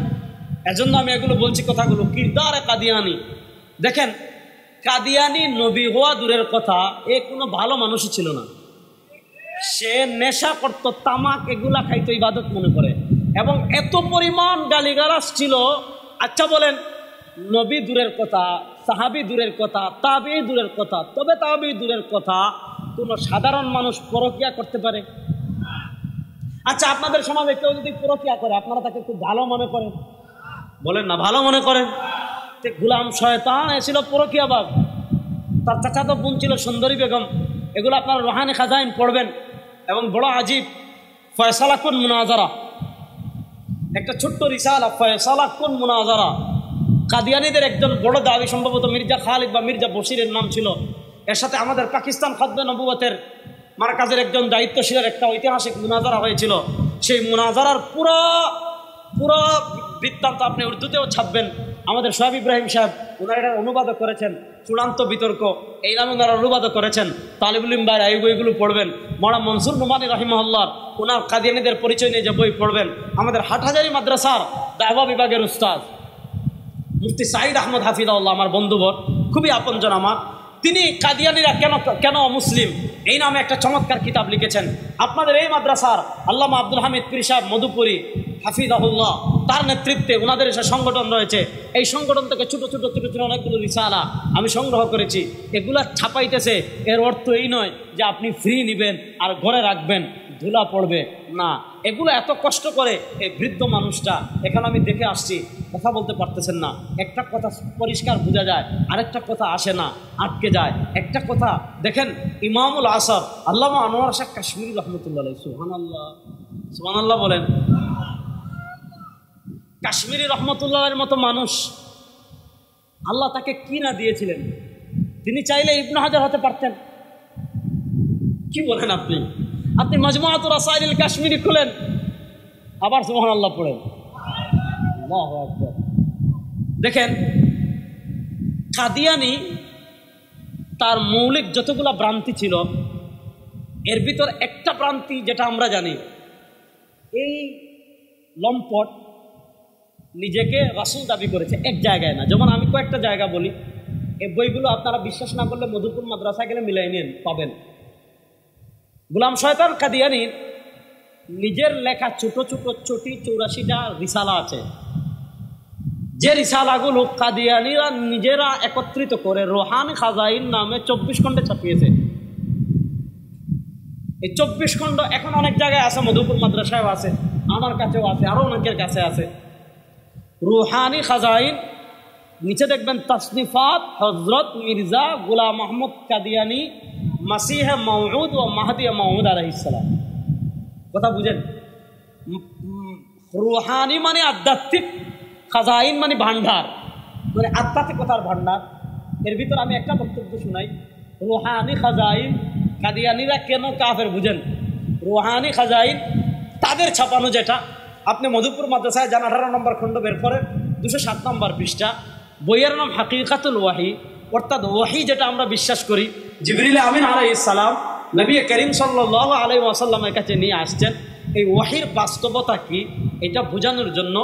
[SPEAKER 1] এজন্য আমি এগুলো বলছি কথাগুলো। কিরদারে কাদিয়ানি, দেখেন কাদিয়ানি নবী হওয়া দূরের কথা, এ কোনো ভালো মানুষই ছিল না। সে নেশা করত, তামাক এগুলা খাইতো, ইবাদত মনে করে, এবং এত পরিমাণ গালিগালাজ ছিল। আচ্ছা বলেন, নবী দূরের কথা, সাহাবী দূরের কথা, তাবী দূরের কথা, তবে তাবী দূরের কথা, কোনো সাধারণ মানুষ পরকিয়া করতে পারে? আচ্ছা, আপনাদের সমাজে কেউ যদি পরকিয়া করে, আপনারা তাকে খুব ভালো মনে করেন? বলেন না, ভালো মনে করেন? গোলাম শয়তান এসেছিল পরকিয়াবাজ, তার চাচাতো বোন ছিল সুন্দরী বেগম। এগুলো আপনারা রুহানি খাজাইন পড়বেন। এবং বড় আজীব ফয়সালা কুন মুনাজারা, একটা ছোট্ট রিসালা, ফয়সালা কুন মুনাজারা। কাদিয়ানীদের একজন বড় দাবি, সম্ভবত মির্জা খালিদ বা মির্জা বশিরের নাম ছিল। এর সাথে আমাদের পাকিস্তান খতবে নবুয়তের মারকাজের একজন দায়িত্বশীলের একটা ঐতিহাসিক মুনাজারা হয়েছিল। সেই মুনাজারার পুরো পুরো বৃত্তান্ত আপনি উর্দুতেও ছাপবেন। আমাদের সোহাব ইব্রাহিম সাহেব ওনারা এটার অনুবাদও করেছেন, চূড়ান্ত বিতর্ক এই নামে ওনারা অনুবাদও করেছেন। তালিবুল ইলম ভাইরা এই বইগুলো পড়বেন। মৌলানা মনসুর নোমানী রাহিমাহুল্লাহ ওনার কাদিয়ানীদের পরিচয় নিয়ে যে বই পড়বেন। আমাদের হাটহাজারী মাদ্রাসার দাওয়া বিভাগের উস্তাদ মুফতি সাঈদ আহমদ হাফিজাহুল্লাহ আমার বন্ধুবর, খুবই আপনজন আমার, তিনি কাদিয়ানীরা কেন মুসলিম এই নামে একটা চমৎকার কিতাব লিখেছেন। আপনাদের এই মাদ্রাসার আল্লামা আব্দুল হামিদ পীর সাহেব মধুপুরী হাফিজাহুল্লাহ তার নেতৃত্বে ওনাদের এসে সংগঠন রয়েছে। এই সংগঠন থেকে ছোটো ছোটো অনেকগুলো রিসালা আমি সংগ্রহ করেছি। এগুলা ছাপাইতেছে, এর অর্থ এই নয় যে আপনি ফ্রি নেবেন আর ঘরে রাখবেন, ধুলা পড়বে না। এগুলো এত কষ্ট করে এই বৃদ্ধ মানুষটা, এখানে আমি দেখে আসছি, কথা বলতে পারতেছেন না। একটা কথা পরিষ্কার বোঝা যায়, আরেকটা কথা আসে না, আটকে যায়। একটা কথা দেখেন, ইমামুল আসর আল্লামা আনোয়ার শাহ কাশ্মীরি রহমতুল্লাহ আলাইহি, সুবহানাল্লাহ সুবহানাল্লাহ বলেন। কাশ্মীরি রহমতুল্লাহের মতো মানুষ আল্লাহ তাকে কি না দিয়েছিলেন। তিনি চাইলে ইবনে হাজার হতে পারতেন। কি বলেন আপনি? আপনি মাজমুআতুর রাসাইলিল কাশ্মীরি খুলেন, আবার সুবহানাল্লাহ পড়েন, আল্লাহু আকবার। দেখেন, কাদিয়ানী তার মৌলিক যতগুলা ভ্রান্তি ছিল, এর ভিতর একটা ভ্রান্তি যেটা আমরা জানি, এই লম্পট নিজেকে রাসূল দাবি করেছে, এক জায়গায় না। যেমন আমি কয়েকটা জায়গা বলি, এই বইগুলো আপনারা বিশ্বাস না করলে মধুপুর মাদ্রাসায় গেলে মিলাই নিন, পাবেন। গোলাম শয়তান কাদিয়ানীর নিজের লেখা ছোট ছোট 84টা রিসালা আছে। যে রিসালাগুলো কাদিয়ানীরা নিজেরা একত্রিত করে রোহানি খাজাইন নামে 24 খণ্ডে ছাপিয়েছে। এই 24 খণ্ড এখন অনেক জায়গায় আছে, মধুপুর মাদ্রাসায়ও আছে, আমার কাছেও আছে, আরো অনেকের কাছে আছে। রুহানি খাজাইন, নিচে দেখবেন তাসনিফাত হযরত মির্জা গোলাম আহমদ কাদিয়ানী মাসিহ মাউউদ ও মাহদি মাউউদ আলাইহিস সালাম। কথা বুঝেন? রুহানি মানে আধ্যাত্মিক, খাজাইন মানে ভান্ডার, মানে আধ্যাত্মিকতার ভান্ডার। এর ভিতর আমি একটা বক্তব্য শুনাই। রুহানি খাজাইন কাদিয়ানীরা কেন কাফের বুঝেন? রুহানি খাজাইন তাদের ছাপানো, যেটা আপনি মধুপুর মাদ্রাসায় যান, 18 নম্বর খণ্ড বের করে 207 নম্বর পৃষ্ঠা, বইয়ের নাম হাকিকাতুল ওয়াহি, অর্থাৎ ওয়াহি যেটা আমরা বিশ্বাস করি জিবরিল আমিন আলাইহিস সালাম নবী করিম সাল্লাল্লাহু আলাইহি ওয়াসাল্লামের কাছে নিয়ে আসছেন। এই ওয়াহির বাস্তবতা কি এটা বোঝানোর জন্য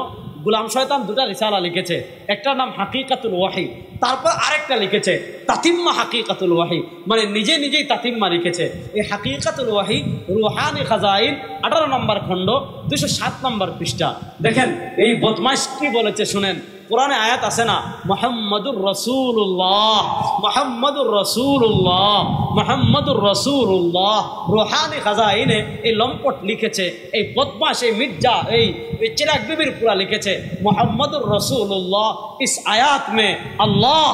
[SPEAKER 1] গোলাম শয়তান 2টা রিসালা লিখেছে। একটার নাম হাকিকাতুল ওয়াহি, তারপর আরেকটা লিখেছে তাতিম্মা হাকিকাতুল ওয়াহি, মানে নিজেই তাতিম্মা লিখেছে। এই হাকিকাতুল ওয়াহি রুহানি খাজাইন 18 নম্বর খণ্ড 207 নম্বর পৃষ্ঠা। দেখেন এই বদমাইশ কি বলেছে শুনেন। কোরআনে আয়াত আছে না, মুহাম্মাদুর রাসূলুল্লাহ, মুহাম্মাদুর রাসূলুল্লাহ, মুহাম্মাদুর রাসূলুল্লাহ। রুহানি খাজাইনে এই লম্পট লিখেছে, এই বদমাশ, এই মির্জা, এই চিরাগ বিবির পুরা লিখেছে মুহাম্মাদুর রাসূলুল্লাহ। इस आयात में अल्लाह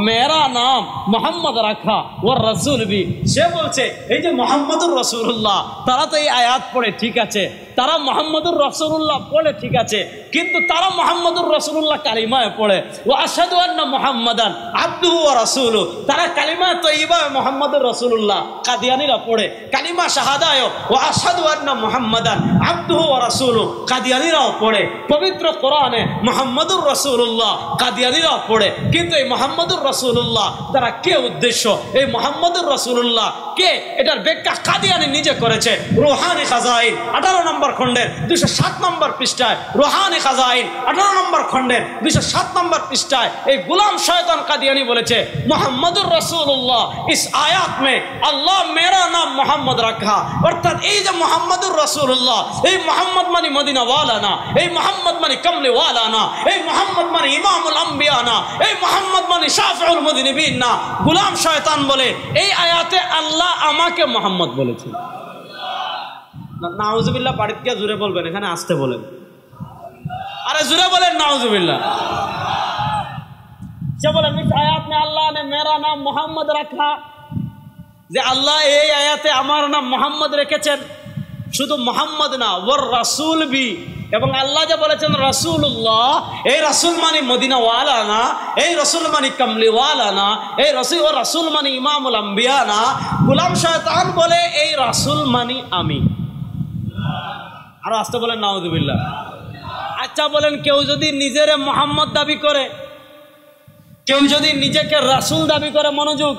[SPEAKER 1] मेरा नाम मोहम्मद रखा और रसूल भी। সে বলছে এই যে মুহাম্মাদুর রাসূলুল্লাহ, তারা তো এই আয়াত পড়ে ঠিক আছে, তারা মুহাম্মাদুর রাসূলুল্লাহ পড়ে ঠিক আছে, কিন্তু তারা মুহাম্মাদুর রাসূলুল্লাহ কালিমায় পড়ে ও আশহাদু আন্না মুহাম্মাদান আবদুহু ওয়া রাসূলুহু, তারা কালিমা তয়্যিবা মুহাম্মাদুর রাসূলুল্লাহ কাদিয়ানীরা পড়ে, কালিমা শাহাদায় ও আশহাদু আন্না মুহাম্মাদান আবদুহু ওয়া রাসূলুহু কাদিয়ানীরাও পড়ে। পবিত্র কোরআনে মুহাম্মাদুর রাসূলুল্লাহ কাদিয়ানীরাও পড়ে, কিন্তু এই মুহাম্মাদুর রাসূলুল্লাহ তারা কে উদ্দেশ্য, এই মুহাম্মাদুর রাসূলুল্লাহ কে, এটার ব্যাখ্যা কাদিয়ানী নিজে করেছে। রুহানি খাজাইন 18 নম্বর খণ্ডের 207 নম্বর পৃষ্ঠায়, রুহানি খাজাইন 18 নম্বর খণ্ডের 207 নম্বর পৃষ্ঠায় এই গোলাম শয়তান কাদিয়ানী বলেছে মুহাম্মাদুর রাসূলুল্লাহ ইস আয়াত মে আল্লাহ মেরা নাম মোহাম্মদ রাখা, অর্থাৎ এই যে মুহাম্মাদুর রাসূলুল্লাহ, এই মুহাম্মদ মানে মদিনা ওয়ালা না, এই মুহাম্মদ মানে কমলে ওয়ালা না, এই মুহাম্মদ মানে ইমামুল আম্বিয়া না, এই মুহাম্মদ মানে শাফিউল মুযনিবিন না। গোলাম শয়তান বলে এই আয়াতে আল্লাহ আমাকে মুহাম্মদ বলেছেন। নাউজুবিল্লাহ পাড়িতে জুড়ে বলবেন, এখানে আসতে বলেন, আরে জুড়ে বলেন নাউজুবিল্লাহ। সে বলেন इस आयत में अल्लाह ने मेरा नाम मोहम्मद रखा, যে আল্লাহ এই আয়াতে আমার নাম মোহাম্মদ রেখেছেন। শুধু মোহাম্মদ না, ওর রাসূল বি, এবং আল্লাহ যে বলেছেন রাসূলুল্লাহ, এই রাসূল মানে মদিনা ওয়ালা না, এই রাসূল মানে কমলি ওয়ালা না, এই রাসূল মানে ইমামুল আম্বিয়া না। গোলাম শয়তান বলে এই রাসূল মানে আমি। আরো আসতে বলেন নাউজুবিল্লাহ। আচ্ছা আচ্ছা বলেন, কেউ যদি নিজের মোহাম্মদ দাবি করে, কেউ যদি নিজেকে রাসূল দাবি করে, মনোযোগ,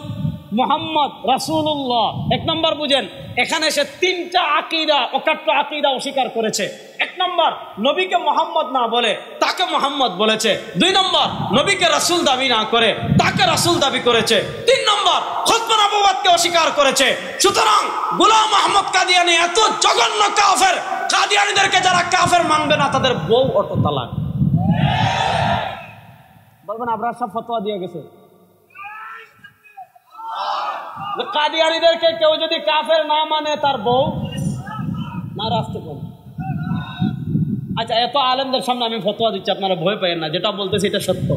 [SPEAKER 1] মোহাম্মদ রাসূলুল্লাহ, এক নম্বর বুঝেন, এখানে সে তিনটা আকীদা, অকাট্য আকীদা অস্বীকার করেছে। এক নম্বর, নবীকে মোহাম্মদ না বলে তাকে মোহাম্মদ বলেছে। দুই নম্বর, নবীকে রাসূল দাবি না করে তাকে রাসূল দাবি করেছে। তিন নম্বর, খুতবা নবুওয়াতকে অস্বীকার করেছে। সুতরাং গোলাম আহমদ কাদিয়ানী এত জঘন্য কাফের, কাদিয়ানীদেরকে যারা কাফের মানবে না তাদের বউ অটো তালাক। বলবেন আপনারা সব ফতোয়া দিয়ে গেছে। কাদিয়ানীদেরকে কেউ যদি কাফের না মানে তার বউ না রাস্তে পারে। আচ্ছা, এত আলেমদের সামনে আমি ফতোয়া দিচ্ছি, আপনারা ভয় পাইয়েন না, যেটা বলতেছি এটা সত্য।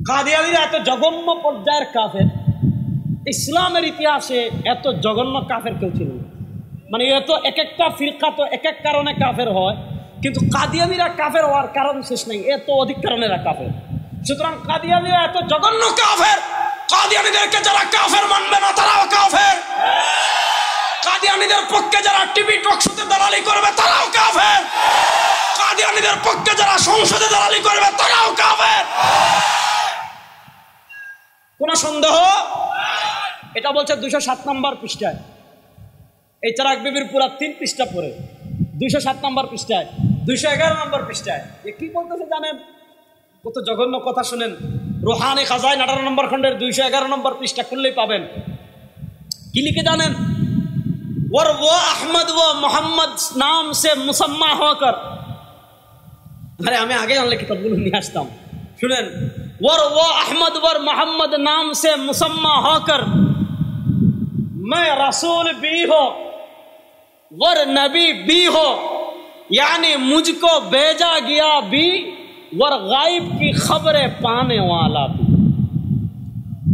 [SPEAKER 1] কাদিয়ানীরা এত জঘন্য পর্যায়ের কাফের, ইসলামের ইতিহাসে এত জঘন্য কাফের কেউ ছিল না। মানে এত এক একটা ফিরকা তো এক এক কারণে কাফের হয়, কিন্তু কাদিয়ানীরা কাফের হওয়ার কারণ শেষ নেই, এত অধিক কারণেরা কাফের। সুতরাং কাদিয়ানীরা এত জঘন্য কাফের, কাদিয়ানীদেরকে যারা কাফের মানবে না তারাও কাফের। কাদিয়ানীদের পক্ষে যারা টিভি টক শোতে দালালি করবে তারাও কাফের। কাদিয়ানীদের পক্ষে যারা সংসদে দালালি করবে তারাও কাফের। কোন সন্দেহ? এটা বলছে 207 নম্বর পৃষ্ঠায়, এই চারাক বিবির পুরা 3 পৃষ্ঠা পড়ে 207 নম্বর পৃষ্ঠায়, 211 নম্বর পৃষ্ঠায় কি বলতেছে জানেন? কত জঘন্য কথা শুনেন। রুহানি খাজাইন 18 নম্বর খন্ডের 211 নম্বর পৃষ্ঠা খুললেই পাবেন। কি লিখে জানেন? और वो अहमद व मोहम्मद नाम से मुसम्मा होकर, अरे हमें आगे जानले किताबुल नहीं आसताम, सुनें, और वो अहमद व मोहम्मद नाम से मुसम्मा होकर मैं रसूल भी हो वर नबी भी हो, यानी मुझको भेजा गया भी वर गायब की खबरें पाने वाला भी।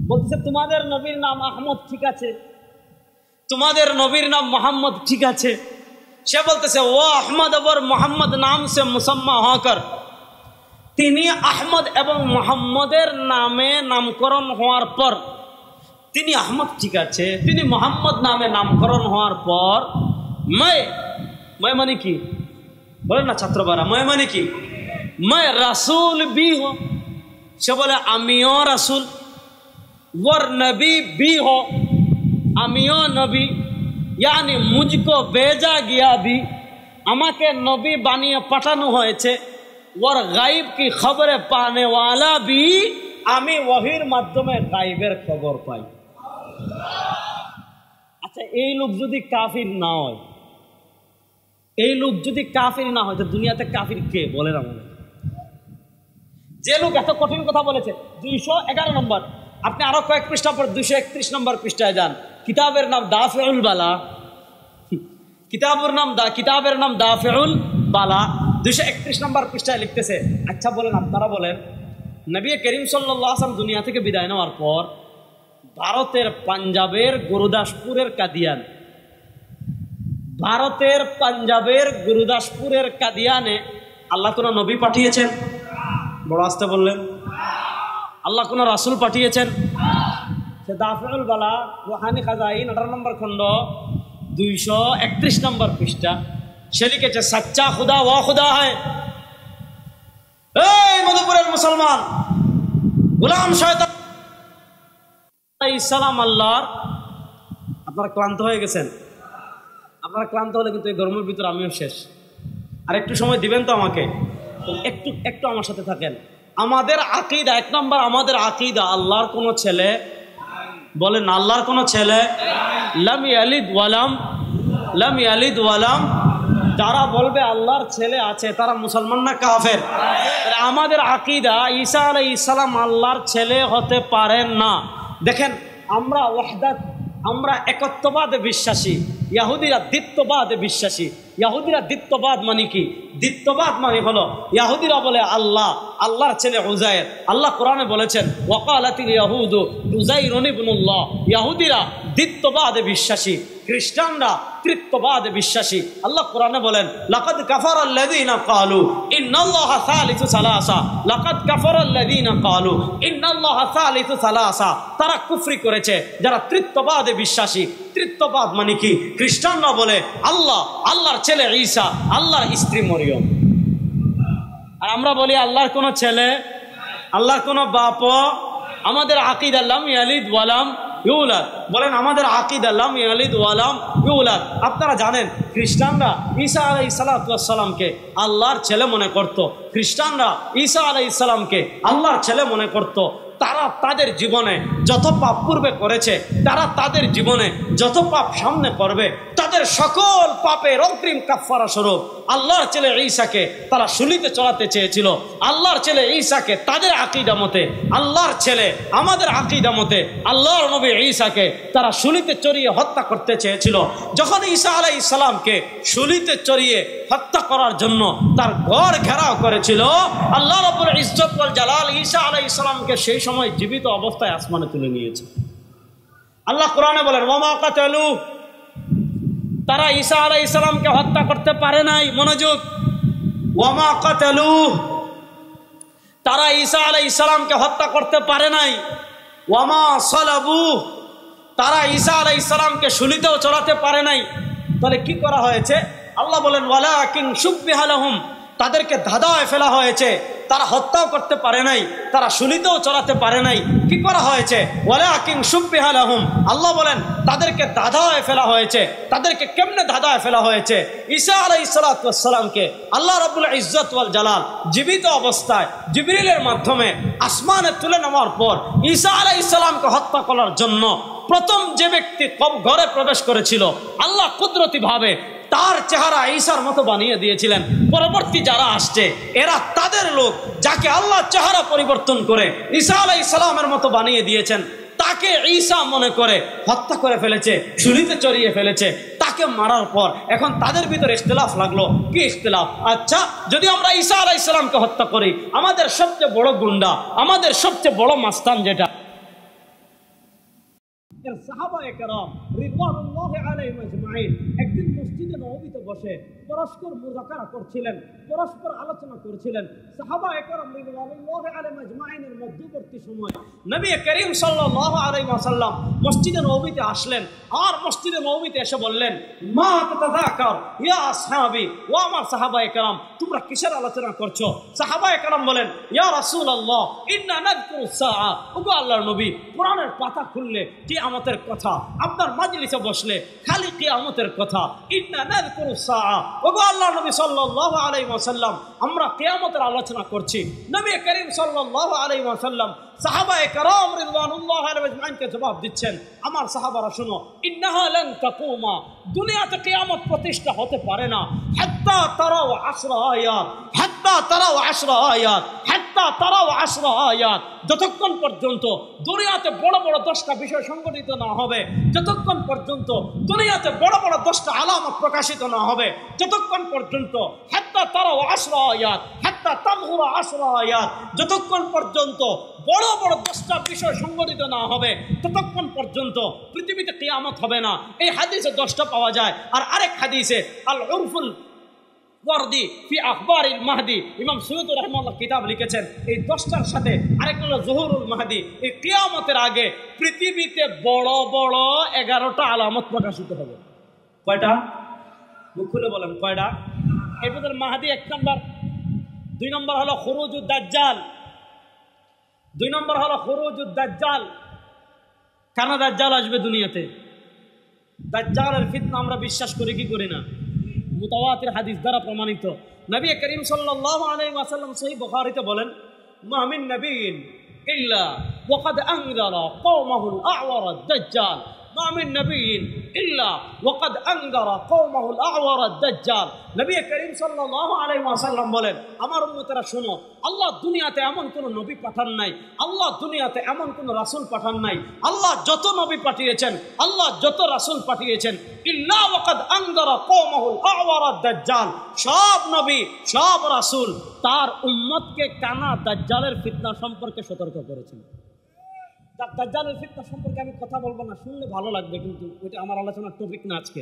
[SPEAKER 1] बोलते तुम्हारे नबीर नाम अहमद ठीक है, তোমাদের নবীর নাম মোহাম্মদ ঠিক আছে। সে বলতেছে ও আহমদ और মোহাম্মদ নাম সে মুসাম্মা হকর, তিনি আহমদ এবং মোহাম্মদের নামে নামকরণ হওয়ার পর, তিনি আহমদ ঠিক আছে, তিনি মোহাম্মদ নামে নামকরণ হওয়ার পর मैं মানে কি বলেন না ছাত্রবারা, मैं মানে কি? मैं রাসূল भी हो, সে বলে আমিও রাসূল, और नबी भी हो, আমিও নবী, यानी मुझको भेजा गया भी, আমাকে নবী বানিয়ে পাঠানো হয়েছে, और गायब की खबरें पाने वाला भी, আমি ওহীর মাধ্যমে গায়বের খবর পাই। আচ্ছা, এই লোক যদি কাফির না হয়, এই লোক যদি কাফির না হয় তো দুনিয়াতে কাফির কে বলেন আমাদের? যে লোক এত কঠিন কথা বলেছে 211 নম্বর, আপনি আরো কয়েক পৃষ্ঠা পর 231 নম্বর পৃষ্ঠায় যান, কিতাবের নাম দাফিউল বালা, কিতাবের নাম দাফিউল বালা 231 নম্বর পৃষ্ঠায় লিখতেছে। আচ্ছা বলেন, আপনারা বলেন, নবী করিম সাল্লাল্লাহু আলাইহি ওয়াসাল্লাম দুনিয়া থেকে বিদায় নেওয়ার পর ভারতের পাঞ্জাবের গুরুদাসপুরের কাদিয়ান, ভারতের পাঞ্জাবের গুরুদাসপুরের কাদিয়ানে আল্লাহ কোন নবী পাঠিয়েছেন? বড় আস্তে বললেন। আল্লাহ কোন রাসূল পাঠিয়েছেন? সে দাফিউল বালা রুহানি খাজাইন 18 নম্বর খণ্ড 231 নম্বর পৃষ্ঠা, সে লিখেছে সচ্চা খুদা ওয়া খুদা হয়। এই মধুপুরের মুসলমান, গোলাম শয়তান ইসলাম আল্লাহর, আপনারা ক্লান্ত হয়ে গেছেন? আপনারা ক্লান্ত হলে কিন্তু এই গরমের ভিতর আমিও শেষ। আর একটু সময় দিবেন তো আমাকে, একটু একটু আমার সাথে থাকেন। আমাদের আকীদা, এক নম্বর আমাদের আকীদা, আল্লাহর কোনো ছেলে, বলেন আল্লাহর কোনো ছেলে, লাম ইয়ালিদ ওয়ালাম, যারা বলবে আল্লাহর ছেলে আছে তারা মুসলমান না কাফের? আমাদের আকীদা ঈসা আলাইহিস সালাম আল্লাহর ছেলে হতে পারেন না। দেখেন, আমরা ওয়াহদাত, আমরা একত্ববাদে বিশ্বাসী, ইহুদিরা দ্বিত্ববাদে বিশ্বাসী। ইহুদিরা দ্বিত্ববাদ মানে কি? দ্বিত্ববাদ মানে হলো ইহুদিরা বলে আল্লাহ, আল্লাহর ছেলে উযায়ের। আল্লাহ কোরআনে বলেছেন ওয়াকালাতিল ইয়াহুদু উযাইরুন ইবনুল্লাহ। ইহুদিরা দ্বিত্ববাদে বিশ্বাসী, খ্রিস্টানরা তৃত্ববাদে বিশ্বাসী। আল্লাহ কোরআনে বলেন লাকাদ কাফারাল্লাযীনা ক্বালু ইন্নাল্লাহা সালিসু সালাসা, লাকাদ কাফারাল্লাযীনা ক্বালু ইন্নাল্লাহা সালিসু সালাসা। তারা কুফরি করেছে যারা তৃত্ববাদে বিশ্বাসী। তৃত্ববাদ মানে কি? খ্রিস্টানরা বলে আল্লাহ, আল্লাহর ছেলে ঈসা, আল্লাহর স্ত্রী মরিয়ম। আর আমরা বলি আল্লাহর কোনো ছেলে, আল্লাহর কোনো বাপ। আমাদের আকীদা লাম ইয়ালিদ ওয়ালাম ইউলাদ। বলেন আমাদের আকীদা লাম ইয়ালিদ ওয়ালাম ইউলাদ। আপনারা জানেন খ্রিস্টানরা ঈসা আলাইহিস সালাতু ওয়াস সালামকে আল্লাহর ছেলে মনে করত। খ্রিস্টানরা ঈসা আলাইহিস সালামকে আল্লাহর ছেলে মনে করত। তারা তাদের জীবনে যত পাপ পূর্বে করেছে, তারা তাদের জীবনে যত পাপ সামনে করবে, তাদের সকল পাপের অগ্রিম কাফফারা স্বরূপ আল্লাহর ছেলে ঈসাকে তারা শুলিতে চড়াতে চেয়েছিল। আল্লাহর ছেলে ঈসাকে তাদের আকীদা মতে, আল্লাহর ছেলে আমাদের আকীদা মতে আল্লাহর নবী ঈসাকে তারা শুলিতে চড়িয়ে হত্যা করতে চেয়েছিল। যখন ঈসা আলাইহিস সালামকে শুলিতে চড়িয়ে হত্যা করার জন্য তার ঘর ঘেরাও করেছিল, আল্লাহ রাব্বুল ইজ্জত ওয়াল জালাল ঈসা আলাইহিস সালামকে সেই সময় জীবিত অবস্থায় আসমানে তুলে নিয়েছে। আল্লাহ কোরআনে বলেন ওয়ামা কাতালু, তারা ঈসা আলাইহিস সালামকে হত্যা করতে পারে নাই। মনোযোগ, ওয়ামা কাতালু, তারা ঈসা আলাইহিস সালামকে হত্যা করতে পারে নাই। ওয়ামা সালাবু, তারা ঈসা আলাইহিস সালামকে শুলিতেও চড়াতে পারে নাই। তাহলে কি করা হয়েছে? আল্লাহ বলেন ওয়ালাকিন শুব্বিহা লাহুম, তাদেরকে ধাঁধায় ফেলা হয়েছে। তারা হত্যাও করতে পারে নাই, তারা শুলিতেও চড়াতে পারে নাই। কি করা হয়েছে? ওয়ালাকিন শুব্বিহা লাহুম, আল্লাহ বলেন তাদেরকে ধাঁধায় ফেলা হয়েছে। তাদেরকে কেমনে ধাঁধায় ফেলা হয়েছে? ঈসা আলাইহিস সালাতু ওয়াস সালামকে আল্লাহ রাব্বুল ইজ্জত ওয়াল জালাল জীবিত অবস্থায় জিবরিলের মাধ্যমে আসমানে তুলে নেওয়ার পর ঈসা আলাইহিস সালামকে হত্যা করার জন্য প্রথম যে ব্যক্তি ঘরে প্রবেশ করেছিল, আল্লাহ কুদরতি ভাবে তার চেহারা ঈসার মতো বানিয়ে দিয়েছিলেন। পরবর্তী যারা আসছে এরা তাদের লোক, যাকে আল্লাহ চেহারা পরিবর্তন করে ঈসা আলাইহিস সালামের মতো বানিয়ে দিয়েছেন, তাকে ঈসা মনে করে হত্যা করে ফেলেছে, ছুরিতে চড়িয়ে ফেলেছে। তাকে মারার পর এখন তাদের ভিতরে ইখতিলাফ লাগলো। কি ইখতিলাফ? আচ্ছা, যদি আমরা ঈসা আলাইহিস সালামকে হত্যা করি, আমাদের সবচেয়ে বড় গুন্ডা, আমাদের সবচেয়ে বড় মাস্তান যেটা সাহাবায়ে কেরাম রিদওয়ানুল্লাহি আলাইহিম আজমাইন একদিন মসজিদে নববীতে বসে পরস্পর মুযাকারা করছিলেন, পরস্পর আলোচনা করছিলেন। সাহাবায়ে কেরাম রিদওয়ানুল্লাহি আলাইহিম আজমাইনের মধ্যবর্তী সময় নবী করিম সাল্লাল্লাহু আলাইহি ওয়াসাল্লাম মসজিদে নববীতে আসলেন। আর মসজিদে নববীতে এসে বললেন মা তাতাযাকার ইয়া আসহাবি, ও আমার সাহাবায়ে কেরাম তোমরা কিসের আলোচনা করছো? সাহাবায়ে কেরাম বলেন ইয়া রাসূলুল্লাহ ইন্না নাযকুরুস সাআ, ওগো আল্লাহর নবী কোরআনের পাতা খুললে কিয়ামতের কথা, আপনার মাজলিসে বসলে খালি কিয়ামতের কথা। ইন্না নাযকুরুস সাআ, ওগো আল্লাহর নবী সাল্লাল্লাহু আলাইহি ওয়াসাল্লাম আমরা কিয়ামতের আলোচনা করছি। নবী করিম সাল্লাল্লাহু আলাইহি ওয়াসাল্লাম সাহাবায়ে কেরাম রিদওয়ানুল্লাহি আলাইহিম আজমাইনকে জবাব দিচ্ছেন, আমার সাহাবারা শুনো, ইন্নাহা লান তাকুমা, দুনিয়াতে কিয়ামত প্রতিষ্ঠা হতে পারে না হাত্তা তারাও 10 আয়াত, হাত্তা তারাও 10 আয়াত, হাত্তা তারাও 10 আয়াত, যতক্ষণ পর্যন্ত দুনিয়াতে বড় বড় 10টা বিষয় সংগঠিত না হবে, যতক্ষণ পর্যন্ত দুনিয়াতে বড় বড় 10টা আলামত প্রকাশিত না হবে, যতক্ষণ পর্যন্ত হাত্তা তারাও 10 আয়াত, হাত্তা তামহুরা 10 আয়াত, যতক্ষণ পর্যন্ত বড় বড় 10টা বিষয় সংগঠিত না হবে, ততক্ষণ পর্যন্ত পৃথিবীতে কিয়ামত হবে না। এই হাদিসে 10টা পাওয়া যায়। আর আরেক হাদিসে আল উরফুল ওয়ারদি ফি আখবারিল মাহদি, ইমাম সুয়ুতি রাহিমাহুল্লাহ কিতাব লিখেছেন এই 10টার সাথে আরেকটা হলো জুহুরুল মাহদি। এই কিয়ামতের আগে পৃথিবীতে বড় বড় 11টা আলামত প্রকাশিত হবে। কয়টা? মুখ খুলে বলেন কয়টা? এর ভিতরে মাহদি 1 নম্বর, 2 নম্বর হলো খুরুজুদ দাজ্জাল, 2 নম্বর হলো খুরুজুদ দাজ্জাল। কেন দাজ্জাল আসবে দুনিয়াতে? দাজ্জালের ফিতনা আমরা বিশ্বাস করি কি করি না? মুতাওয়াতির হাদিস দ্বারা প্রমাণিত। নবী করিম সাল্লাল্লাহু আলাইহি ওয়াসাল্লাম সহিহ বুখারীতে বলেন মা মিন নবিয়্যিন ইল্লা ওয়াকাদ আনযারা কওমাহুল আ'ওয়ারা দাজ্জাল, মা মিন নবিয়্যিন ইল্লা ওয়াকাদ আনযারা কওমাহুল আ'ওয়ারা দাজ্জাল। নবী করিম সাল্লাল্লাহু আলাইহি ওয়াসাল্লাম বলেন আমার উম্মতেরা শোনো, আল্লাহ দুনিয়াতে এমন কোন নবী পাঠান নাই, আল্লাহ দুনিয়াতে এমন কোন রাসূল পাঠান নাই, আল্লাহ যত নবী পাঠিয়েছেন, আল্লাহ যত রাসূল পাঠিয়েছেন, ইল্লা ওয়াকাদ আনযারা কওমাহুল আ'ওয়ারা দাজ্জাল, সব নবী সব রাসূল তার উম্মতকে কানা দাজ্জালের ফিতনা সম্পর্কে সতর্ক করেছেন। দাজ্জালের ফিতনা সম্পর্কে আমি কথা বলবো না, শুনলে ভালো লাগবে, কিন্তু ওইটা আমার আলোচনার টপিক না আজকে।